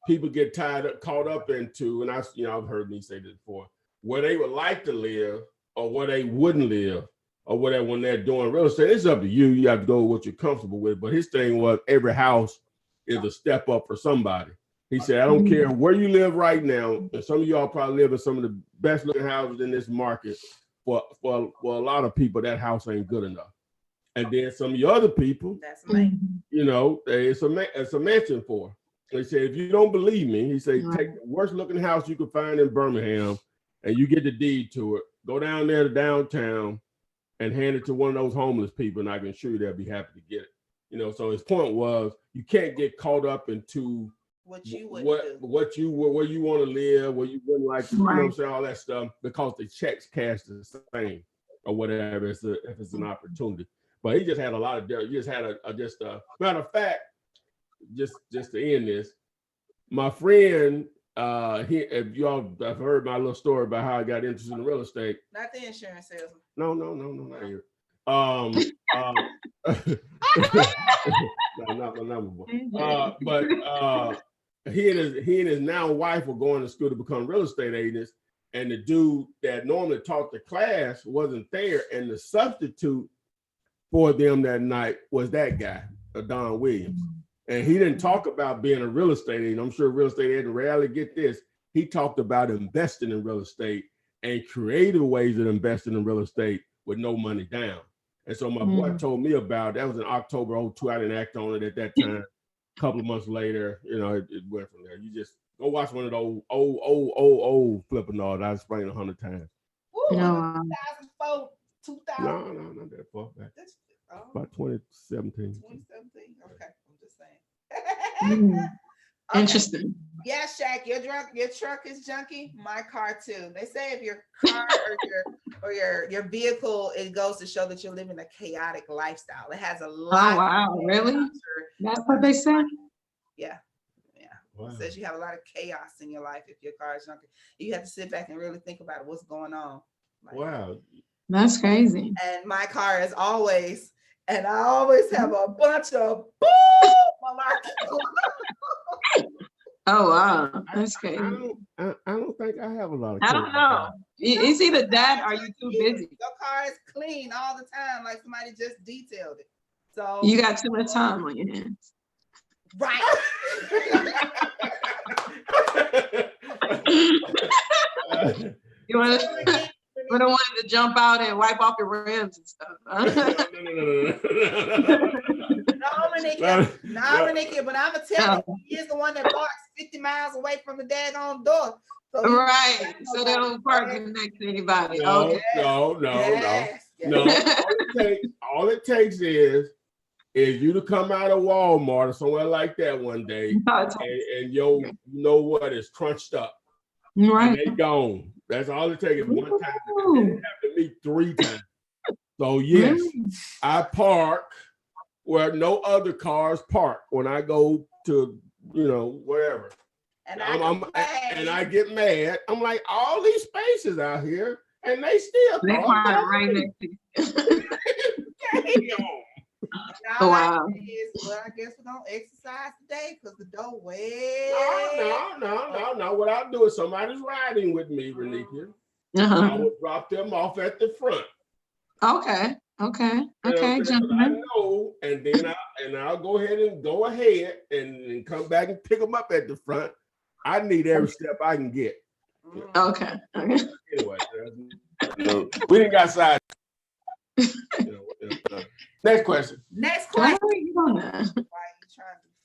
people get caught up into, and I've heard me say this before, where they would like to live or where they wouldn't live. Or whatever, when they're doing real estate, it's up to you. You have to go with what you're comfortable with. But his thing was every house is a step up for somebody. He said, I don't care where you live right now. And some of y'all probably live in some of the best looking houses in this market. For a lot of people, that house ain't good enough. And then some of your other people, it's a mansion for. He said, if you don't believe me, he said, take the worst looking house you could find in Birmingham and you get the deed to it. Go down there to downtown and hand it to one of those homeless people, and I can assure you they'll be happy to get it. So his point was you can't get caught up into where you want to live, where you wouldn't like to, all that stuff, because the checks cash the same or whatever if it's an opportunity. But he just had a lot of he just had a matter of fact, just to end this, my friend, if y'all have heard my little story about how I got interested in real estate. Not the insurance salesman. No, not here. Not my number one. But he and his now wife were going to school to become real estate agents, and the dude that normally taught the class wasn't there, and the substitute for them that night was that guy, Don Williams. And he didn't talk about being a real estate agent. I'm sure real estate agents rarely get this. He talked about investing in real estate and creative ways of investing in real estate with no money down. And so my boy told me about that was in October 2002. I didn't act on it at that time. A couple of months later, it went from there. You just go watch one of those old Flippinar that I explained 100 times. Ooh, 2004, 2000. No, not that far back. About 2017. 2017. Okay, I'm just saying. Okay. Interesting. Yeah, Shaq, your truck is junky. My car too. They say if your car or your vehicle, it goes to show that you're living a chaotic lifestyle. It has a lot. Oh wow, really? That's what they say. Yeah. Wow. It says you have a lot of chaos in your life if your car is junky. You have to sit back and really think about what's going on. Wow. That's crazy. And my car is always, and I always have a bunch of boom on my car. Oh wow, that's crazy. I don't think I have a lot of. I don't know. It's either that or you too busy. Your car is clean all the time, like somebody just detailed it. So you got too much time on your hands. Right. You want to want to jump out and wipe off your rims and stuff. Huh? No, Renee, but I'm gonna tell you, he's the one that parks 50 miles away from the daggone door. So right. So they don't park next to anybody. No, okay. No. All it takes is you to come out of Walmart or somewhere like that one day, and you know what is crunched up. Right. And they gone. That's all it takes is one time. It have to meet 3 times. So yes, I park where no other cars park when I go to, wherever. And I get mad. I'm like, all these spaces out here, and they still park right next to you. Wow. Well, I guess we're gonna exercise today because the door way. No. What I'll do is somebody's riding with me, Renika. I will drop them off at the front. Okay, gentlemen. I know, and then I'll go ahead and come back and pick them up at the front. I need every step I can get. Okay. Anyway, we didn't got side. Next question. Why are you trying to be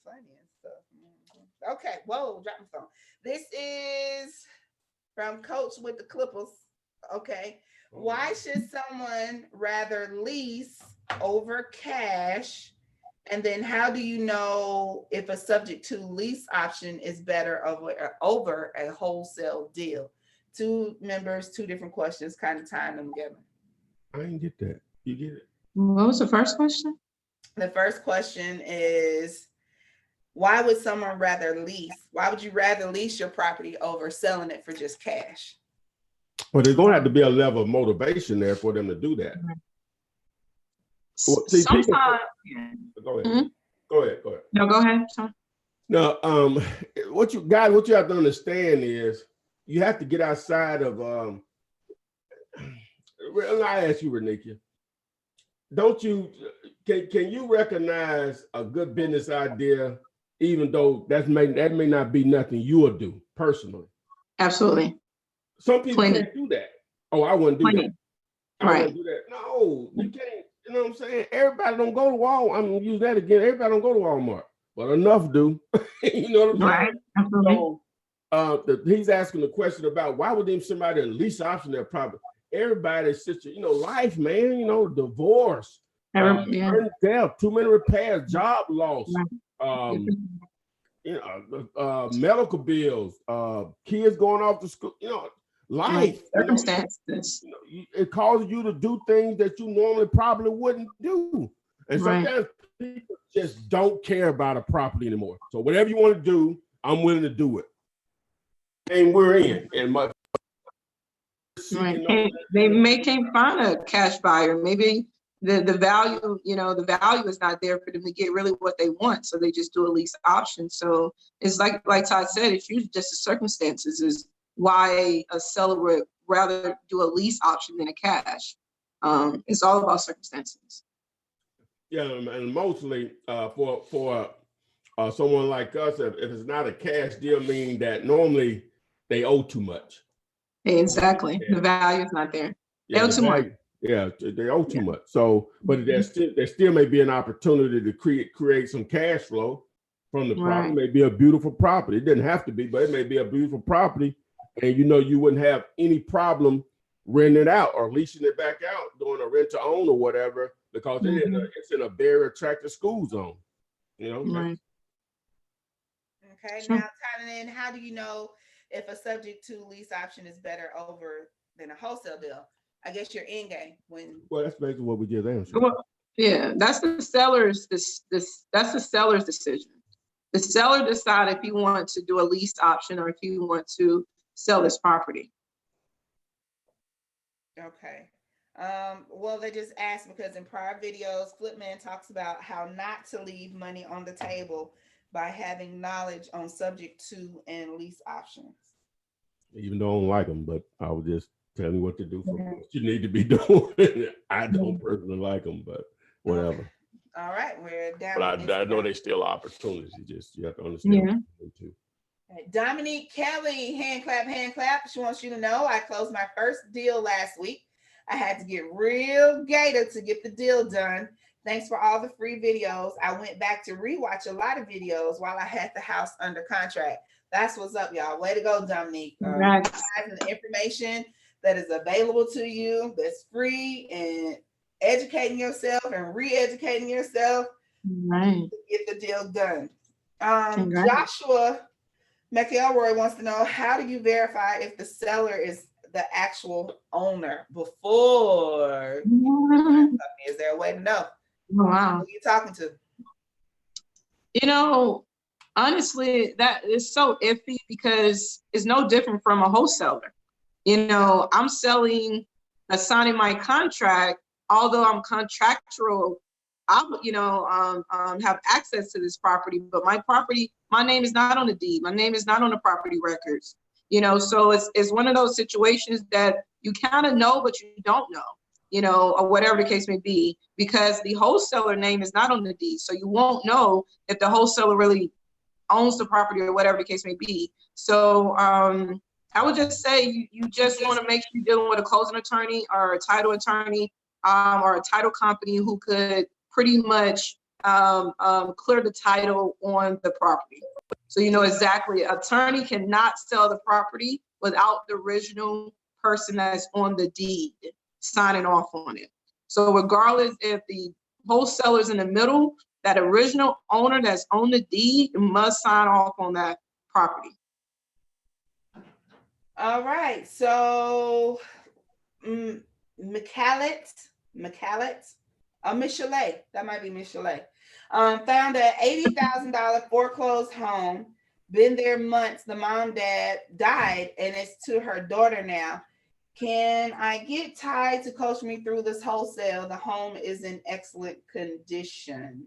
funny and stuff? Okay, whoa, drop my phone. This is from Coach with the Clippers. Okay. Why should someone rather lease over cash? And then how do you know if a subject to lease option is better over a wholesale deal? 2 members, 2 different questions, kind of tying them together. I didn't get that. You get it? What was the first question? The first question is, why would someone rather lease? Why would you rather lease your property over selling it for just cash? Well, there's going to have to be a level of motivation there for them to do that. Well, see, sometimes. Go ahead. Mm-hmm. Go ahead. No, go ahead. Sorry. No, what you have to understand is you have to get outside of. I ask you, Renika, can you recognize a good business idea, even though that may not be nothing you will do personally? Absolutely. Some people can't do that. Oh, I wouldn't do that. Right. I wouldn't do that. No, you can't. You know what I'm saying? Everybody don't go to Walmart. I'm gonna use that again. Everybody don't go to Walmart, but enough do. You know what I'm saying? Right. Absolutely. So, he's asking the question about why would somebody lease option their property? Everybody's life, man. Divorce, death, too many repairs, job loss, medical bills, kids going off to school. Life, circumstances. It causes you to do things that you normally probably wouldn't do, and sometimes people just don't care about a property anymore. So whatever you want to do, I'm willing to do it, and we're in. And they can't find a cash buyer. Maybe the value, the value is not there for them to get really what they want, so they just do a lease option. So it's like Todd said, it's usually just the circumstances is why a seller would rather do a lease option than a cash. It's all about circumstances. Yeah, and mostly for someone like us, if it's not a cash deal, meaning that normally they owe too much. Exactly. Yeah. The value is not there. They owe too much. Yeah, they owe too much. So, but there still may be an opportunity to create some cash flow from the property. It may be a beautiful property. It doesn't have to be, but it may be a beautiful property. And you wouldn't have any problem renting it out or leasing it back out, doing a rent to own or whatever, because it's in a very attractive school zone. Right. Okay. Sure. Now, tying in, how do you know if a subject to lease option is better over than a wholesale deal? I guess your end game Well, that's basically what we just answered. Well, yeah, that's the seller's that's the seller's decision. The seller decides if he wants to do a lease option or if he wants to sell his property. Okay. Well, they just asked because in prior videos, Flipman talks about how not to leave money on the table by having knowledge on subject to and lease options. Even though I don't like them, but I was just telling you what to do for what you need to be doing. I don't personally like them, but whatever. Okay. All right, we're down. But I know they still opportunities. You have to understand too. Dominique Kelly, hand clap, hand clap. She wants you to know I closed my first deal last week. I had to get real gator to get the deal done. Thanks for all the free videos. I went back to rewatch a lot of videos while I had the house under contract. That's what's up, y'all. Way to go, Dominique. The information that is available to you that's free and educating yourself and re-educating yourself to get the deal done. Joshua McElroy wants to know, how do you verify if the seller is the actual owner before? Is there a way to know? Wow. Who are you talking to? You know, honestly, that is so iffy because it's no different from a wholesaler. You know, I'm signing my contract, although I'm contractual, have access to this property, but my name is not on the deed. My name is not on the property records. You know, so it's one of those situations that you kind of know, but you don't know, you know, or whatever the case may be, because the wholesaler name is not on the deed. So you won't know if the wholesaler really owns the property or whatever the case may be. So I would just say you just want to make sure you're dealing with a closing attorney or a title attorney or a title company who could pretty much clear the title on the property. So you know exactly, attorney cannot sell the property without the original person that's on the deed signing off on it. So regardless if the wholesaler's in the middle, that original owner that's on the deed must sign off on that property. All right, so McCallett, Miss Chalet, that might be Miss Chalet, found an $80,000 foreclosed home, been there months. The mom, dad died, and it's to her daughter now. Can I get Ty to coach me through this wholesale? The home is in excellent condition.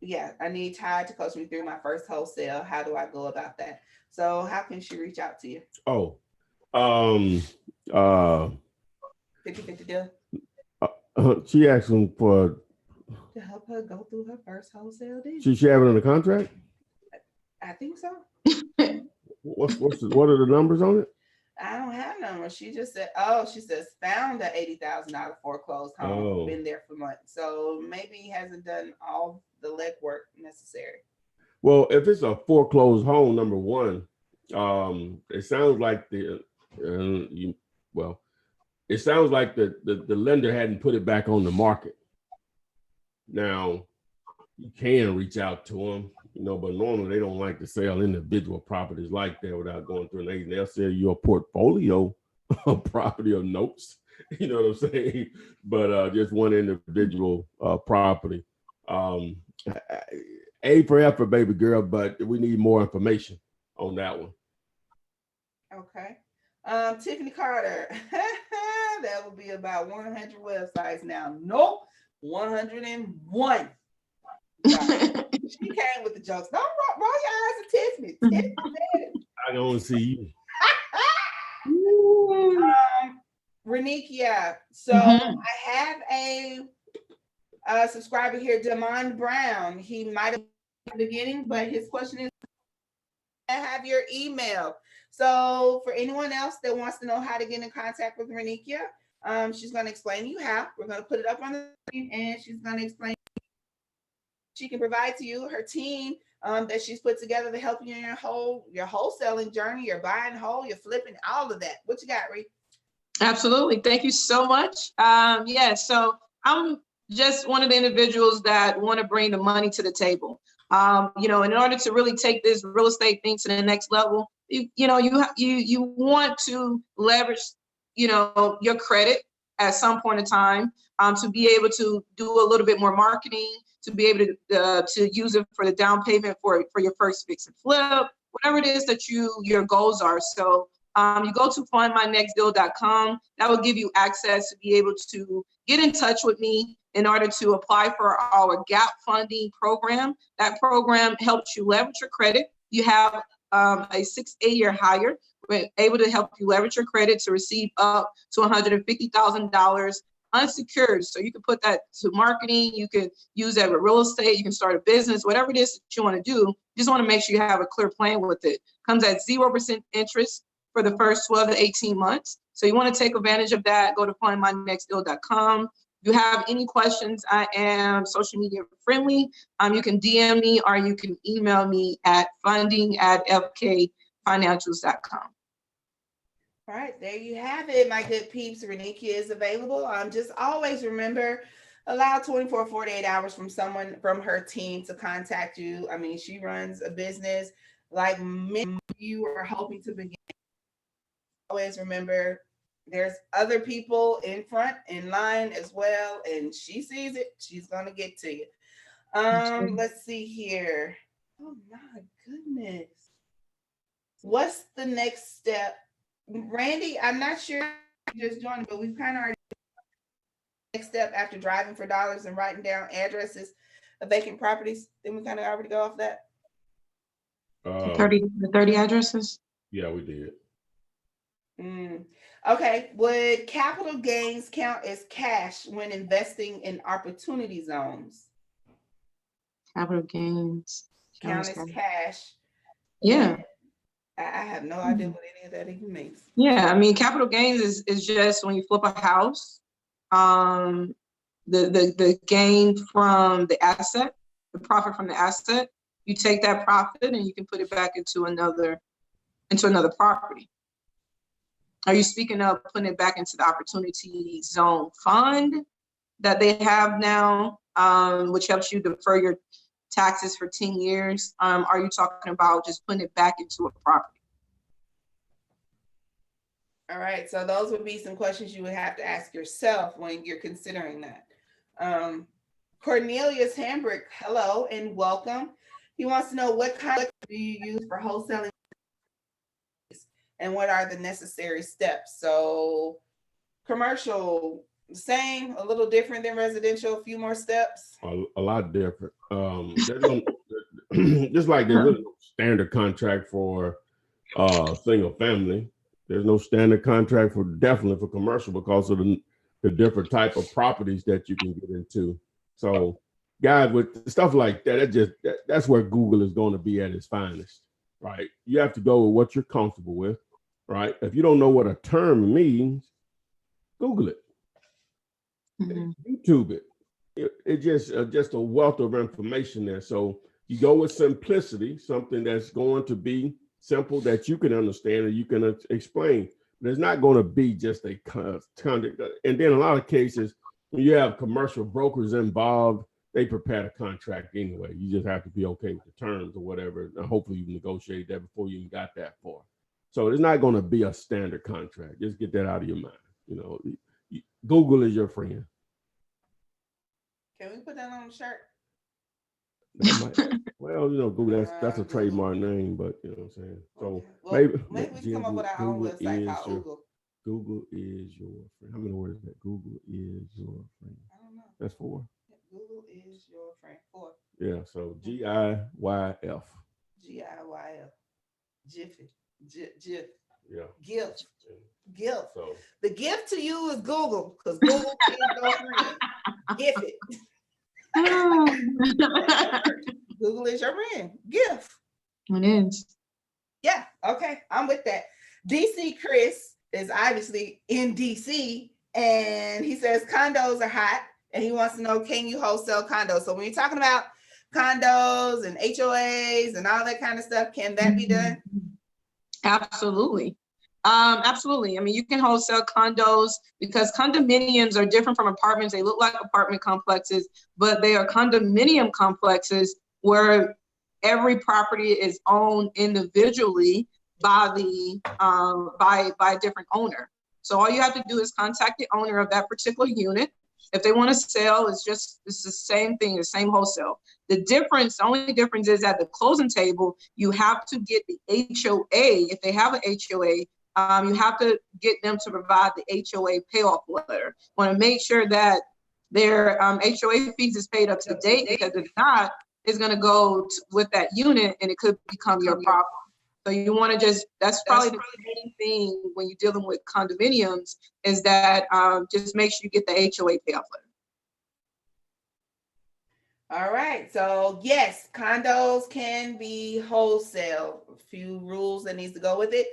Yeah, I need Ty to coach me through my first wholesale. How do I go about that? So how can she reach out to you? 50-50 deal. She asked him for to help her go through her first wholesale deal. She have it on the contract? I think so. What are the numbers on it? I don't have numbers. She just said, she says found an $80,000 foreclosed home, been there for months. So maybe he hasn't done all the legwork necessary. Well, if it's a foreclosed home, number one, it sounds like it sounds like the lender hadn't put it back on the market. Now, you can reach out to them, you know, but normally they don't like to sell individual properties like that without going through an agent. They'll sell you a portfolio of property or notes, you know what I'm saying? But just one individual property. A for effort, baby girl, but we need more information on that one. Okay. Tiffany Carter, that will be about 100 websites now. Nope, 101. She came with the jokes. Don't roll your eyes at Tiffany. I don't see you. Renikia. So I have a subscriber here, Damon Brown. He might have at the beginning, but his question is, I have your email. So for anyone else that wants to know how to get in contact with Renikia, she's going to explain to you how. We're going to put it up on the screen, and she's going to explain she can provide to you her team that she's put together to help you in your wholesaling journey, your buying whole, your flipping, all of that. What you got, Ree? Absolutely. Thank you so much. So I'm just one of the individuals that want to bring the money to the table. In order to really take this real estate thing to the next level, you want to leverage, your credit at some point in time, to be able to do a little bit more marketing, to be able to use it for the down payment for your first fix and flip, whatever it is that your goals are. So You go to findmynextdeal.com. That will give you access to be able to get in touch with me in order to apply for our gap funding program. That program helps you leverage your credit. You have a 6A year hire. We're able to help you leverage your credit to receive up to $150,000 unsecured. So you can put that to marketing. You can use that with real estate. You can start a business, whatever it is that you want to do. You just want to make sure you have a clear plan with it. Comes at 0% interest for the first 12 to 18 months. So you want to take advantage of that. Go to findmynextdeal.com. If you have any questions, I am social media friendly. You can DM me or you can email me at funding@fkfinancials.com. All right, there you have it, my good peeps. Renika is available. Just always remember, allow 24, 48 hours from someone from her team to contact you. I mean, she runs a business like many of you are hoping to begin. Always remember, there's other people in front in line as well, and she sees it. She's gonna get to you. Let's see here. Oh my goodness. What's the next step? Randy, I'm not sure you just joined, but we've kind of already next step after driving for dollars and writing down addresses of vacant properties. Then we kind of already go off that. 30 addresses? Yeah, we did. Okay. Would capital gains count as cash when investing in opportunity zones? Capital gains count as cash. Yeah. I have no idea what any of that even means. Yeah, I mean, capital gains is just when you flip a house, the gain from the asset, the profit from the asset, you take that profit and you can put it back into another property. Are you speaking of putting it back into the opportunity zone fund that they have now, which helps you defer your taxes for 10 years? Are you talking about just putting it back into a property? All right, so those would be some questions you would have to ask yourself when you're considering that. Cornelius Hambrick, hello and welcome. He wants to know, what kind of do you use for wholesaling and what are the necessary steps? So commercial, same, a little different than residential, a few more steps? A lot different. Just like there's really no standard contract for single family. There's no standard contract for definitely for commercial because of the different type of properties that you can get into. So guys, with stuff like that, that's where Google is going to be at its finest, right? You have to go with what you're comfortable with, right? If you don't know what a term means, Google it, YouTube it. It's just a wealth of information there. So you go with simplicity, something that's going to be simple that you can understand and you can explain. There's not going to be just a contract. And then a lot of cases, when you have commercial brokers involved, they prepare the contract anyway. You just have to be okay with the terms or whatever. And hopefully you negotiate that before you even got that far. So there's not going to be a standard contract. Just get that out of your mind. You know, Google is your friend. Can we put that on the shirt? Well, Google, that's a trademark name, but you know what I'm saying. So well, maybe we come up with our own website called Google. Google is your friend. How many words is that? Google is your friend. I don't know. That's 4. Google is your friend. 4. Yeah. So GIYF. GIYF. Jiffy. Jiff. Yeah. Gift. Gift. So the gift to you is Google, because Google is your friend. Gift it. Google is your friend. Gift. It is. Yeah. Okay. I'm with that. DC Chris is obviously in DC, and he says condos are hot, and he wants to know, can you wholesale condos? So when you're talking about condos and HOAs and all that kind of stuff, can that be done? Absolutely. Absolutely. I mean, you can wholesale condos because condominiums are different from apartments. They look like apartment complexes, but they are condominium complexes where every property is owned individually by by a different owner. So all you have to do is contact the owner of that particular unit. If they want to sell, it's the same thing, the same wholesale. The only difference is at the closing table, you have to get the HOA. If they have an HOA, you have to get them to provide the HOA payoff letter. Want to make sure that their HOA fees is paid up to date, because if not, it's going to go with that unit and it could become your problem. So you want to just, that's probably the main thing when you're dealing with condominiums, is that just make sure you get the HOA payoff letter. All right. So yes, condos can be wholesale. A few rules that needs to go with it.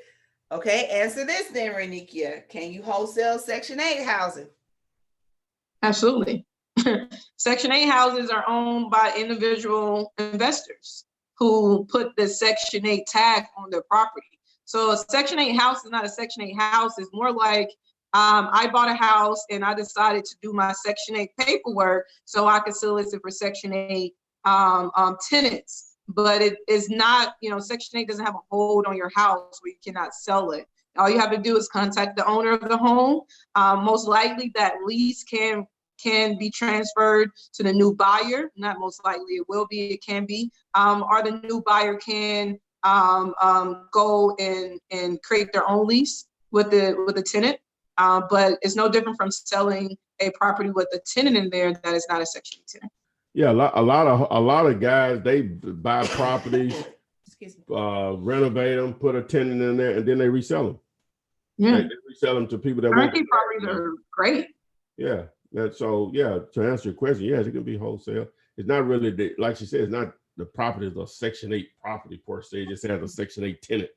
Okay. Answer this then, Renikia. Can you wholesale Section 8 housing? Absolutely. Section 8 houses are owned by individual investors who put the Section 8 tag on their property. So a Section 8 house is not a Section 8 house. It's more like I bought a house and I decided to do my Section 8 paperwork so I could solicit for Section 8 tenants. But it is not, you know, Section 8 doesn't have a hold on your house where you cannot sell it. All you have to do is contact the owner of the home. Most likely that lease can be transferred to the new buyer. Not most likely, it will be, it can be. Or the new buyer can go and create their own lease with the tenant. But it's no different from selling a property with a tenant in there that is not a Section 8 tenant. Yeah, a lot of guys, they buy properties, renovate them, put a tenant in there, and then they resell them. Yeah, they resell them to people that want. Turnkey properties are great. Yeah, so yeah. To answer your question, yes, it can be wholesale. It's not really like she said, it's not the property is a Section 8 property per se. It just has a Section 8 tenant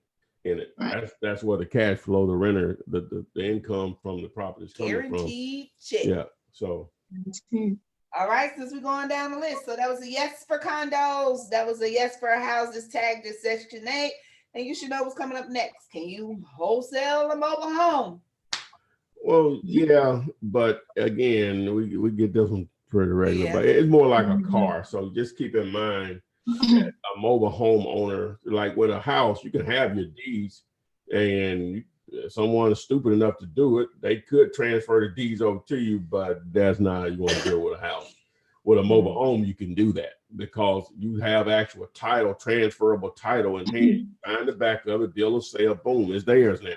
in it. Right. That's where the cash flow, the renter, the income from the property is coming from. Guaranteed check. Yeah. So. All right, since we're going down the list. So that was a yes for condos. That was a yes for houses tagged as Section 8. And you should know what's coming up next. Can you wholesale a mobile home? Well, yeah, but again, we get this one pretty regular, but it's more like a car. So just keep in mind that a mobile home owner, like with a house, you can have your deeds, and someone is stupid enough to do it, they could transfer the deeds over to you, but that's not how you want to deal with a house. With a mobile home, you can do that because you have actual title, transferable title in hand. Find the back of it, bill of sale, boom, it's theirs now,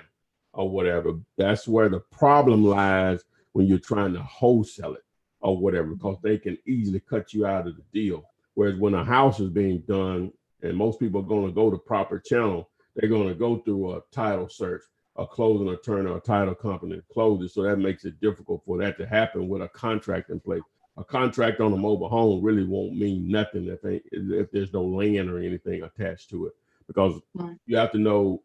or whatever. That's where the problem lies when you're trying to wholesale it or whatever, because they can easily cut you out of the deal. Whereas when a house is being done, and most people are going to go the proper channel, they're going to go through a title search, a closing attorney, or a title company to close it. So that makes it difficult for that to happen with a contract in place. A contract on a mobile home really won't mean nothing if there's no land or anything attached to it, because you have to know,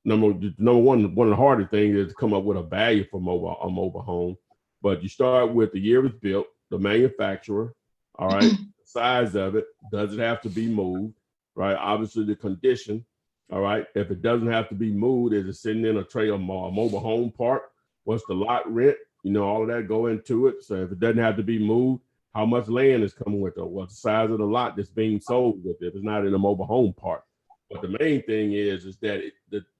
number one of the harder things is to come up with a value for a mobile home. But you start with the year it was built, the manufacturer, all right, the size of it, does it have to be moved, right? Obviously the condition, all right. If it doesn't have to be moved, is it sitting in a mobile home park? What's the lot rent? You know, all of that go into it. So if it doesn't have to be moved, how much land is coming with it? What's the size of the lot that's being sold with it? If it's not in a mobile home park. But the main thing is that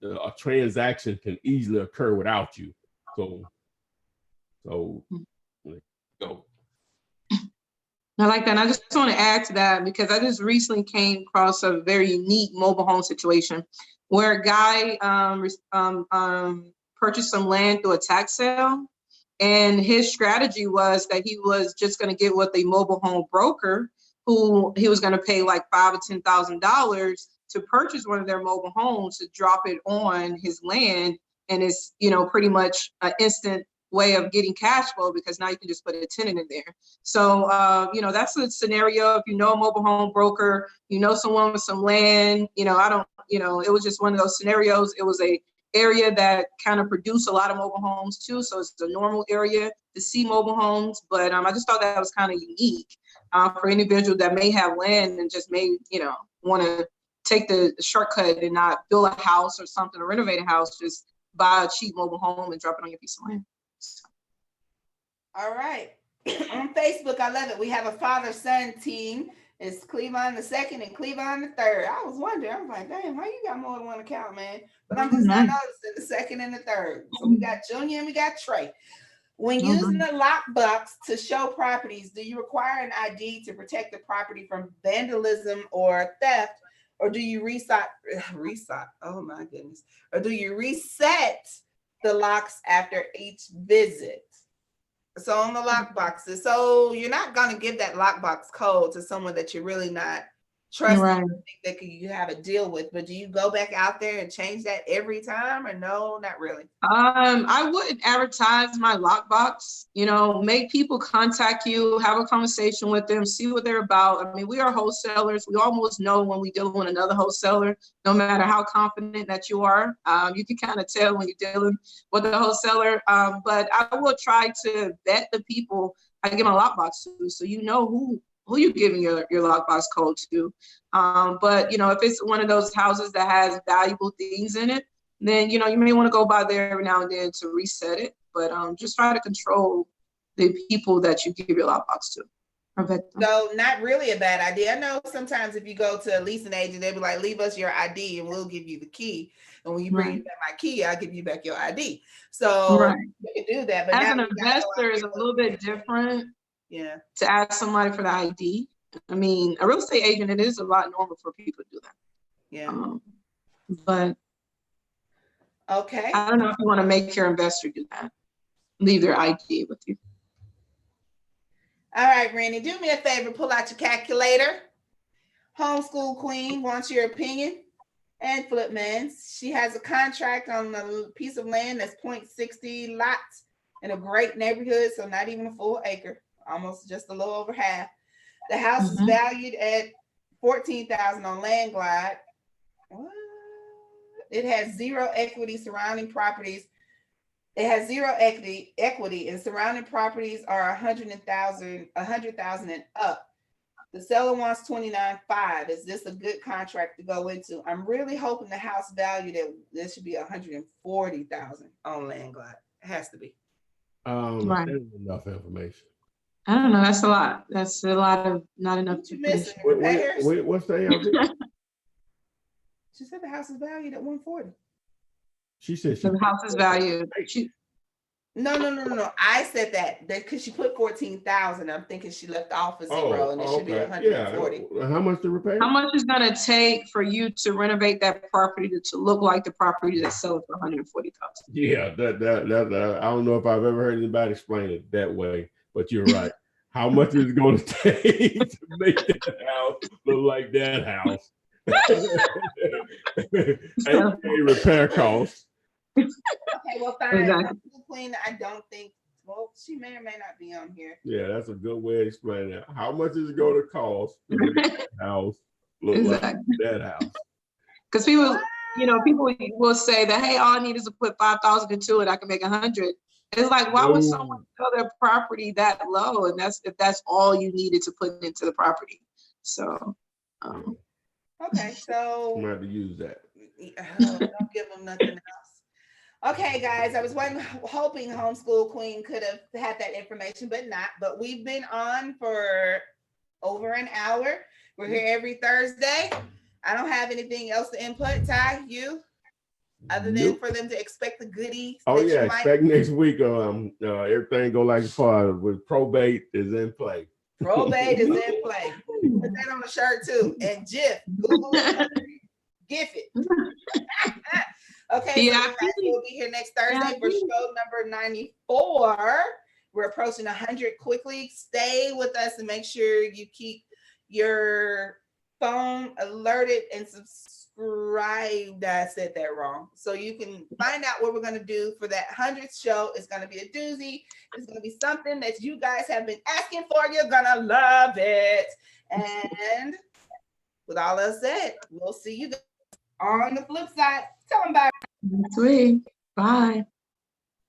a transaction can easily occur without you. So go. I like that. And I just want to add to that because I just recently came across a very unique mobile home situation where a guy purchased some land through a tax sale. And his strategy was that he was just going to get with a mobile home broker who he was going to pay like $5,000 to $10,000 to purchase one of their mobile homes to drop it on his land. And it's, you know, pretty much an instant way of getting cash flow because now you can just put a tenant in there. So, you know, that's a scenario. If you know a mobile home broker, you know someone with some land, you know, it was just one of those scenarios. It was a area that kind of produced a lot of mobile homes too. So it's a normal area to see mobile homes. But I just thought that was kind of unique for individuals that may have land and just may, you know, want to take the shortcut and not build a house or something or renovate a house, just buy a cheap mobile home and drop it on your piece of land. All right. On Facebook, I love it. We have a father-son team. It's Cleavon the second and Cleavon the third. I was wondering, I was like, damn, why you got more than one account, man? But I'm just not noticing the second and the third. So we got Junior and we got Trey. When using the lockbox to show properties, do you require an ID to protect the property from vandalism or theft or do you reset? Oh my goodness. Or do you reset the locks after each visit? So on the lock boxes, so you're not going to give that lockbox code to someone that you're really not trusting, Right. that you have a deal with. But do you go back out there and change that every time, or no, not really? I wouldn't advertise my lockbox. You know, make people contact you, have a conversation with them, see what they're about. I mean, we are wholesalers. We almost know when we deal with another wholesaler, no matter how confident that you are. You can kind of tell when you're dealing with a wholesaler. But I will try to vet the people I give my lockbox to, so you know who you're giving your lockbox code to. But, you know, if it's one of those houses that has valuable things in it, then, you know, you may want to go by there every now and then to reset it. But just try to control the people that you give your lockbox to. So not really a bad idea. I know sometimes if you go to a leasing agent, they'll be like, leave us your ID and we'll give you the key. And when you bring me back my key, I'll give you back your ID. So you can do that. But as an investor is a little bit different. Yeah. To ask somebody for the ID. I mean, a real estate agent, it is a lot normal for people to do that. Yeah. But okay. I don't know if you want to make your investor do that. Leave their ID with you. All right, Randy, do me a favor, pull out your calculator. Homeschool Queen wants your opinion. And Flipman, she has a contract on a piece of land that's 0.60 lots in a great neighborhood, so not even a full acre. Almost just a little over half. The house is valued at $14,000 on Land Glide. What? It has zero equity surrounding properties. It has zero equity, and surrounding properties are $100,000 and up. The seller wants $29,500. Is this a good contract to go into? I'm really hoping the house valued at this should be $140,000 on Land Glide. It has to be. Right. There's enough information. I don't know. That's a lot. That's a lot of not enough information. What's the ARV? She said the house is valued at $140,000. She said the house is valued. No. I said that because she put $14,000. I'm thinking she left off a zero, and it should be $140,000. Yeah. How much to repair? How much is gonna take for you to renovate that property to look like the property that's selling for $140,000? Yeah, that I don't know if I've ever heard anybody explain it that way, but you're right. How much is it going to take to make that house look like that house? A repair costs. Okay, well, fine. Exactly. Queen, I don't think. Well, she may or may not be on here. Yeah, that's a good way to explain that. How much is it going to cost to make that house look like that house? Because people will say that, hey, all I need is to put $5,000 into it, I can make 100. It's like, why would someone sell their property that low? And if that's all you needed to put into the property. So, okay, so I'm going to use that. Don't give them nothing else. Okay, guys, I was hoping Homeschool Queen could have had that information, but not. But we've been on for over an hour. We're here every Thursday. I don't have anything else to input. Ty, you? Other than for them to expect the goodies. Oh yeah, expect next week. Everything go like far with probate is in play. Probate is in play. Put that on the shirt too. And GIF, Google it, GIF it. Okay, so guys, we'll be here next Thursday for show number 94. We're approaching 100 quickly. Stay with us and make sure you keep your phone alerted and subscribed. I said that wrong. So you can find out what we're going to do for that 100th show. It's going to be a doozy. It's going to be something that you guys have been asking for. You're going to love it. And with all that said, we'll see you on the flip side. Tell them bye. Next week. Bye.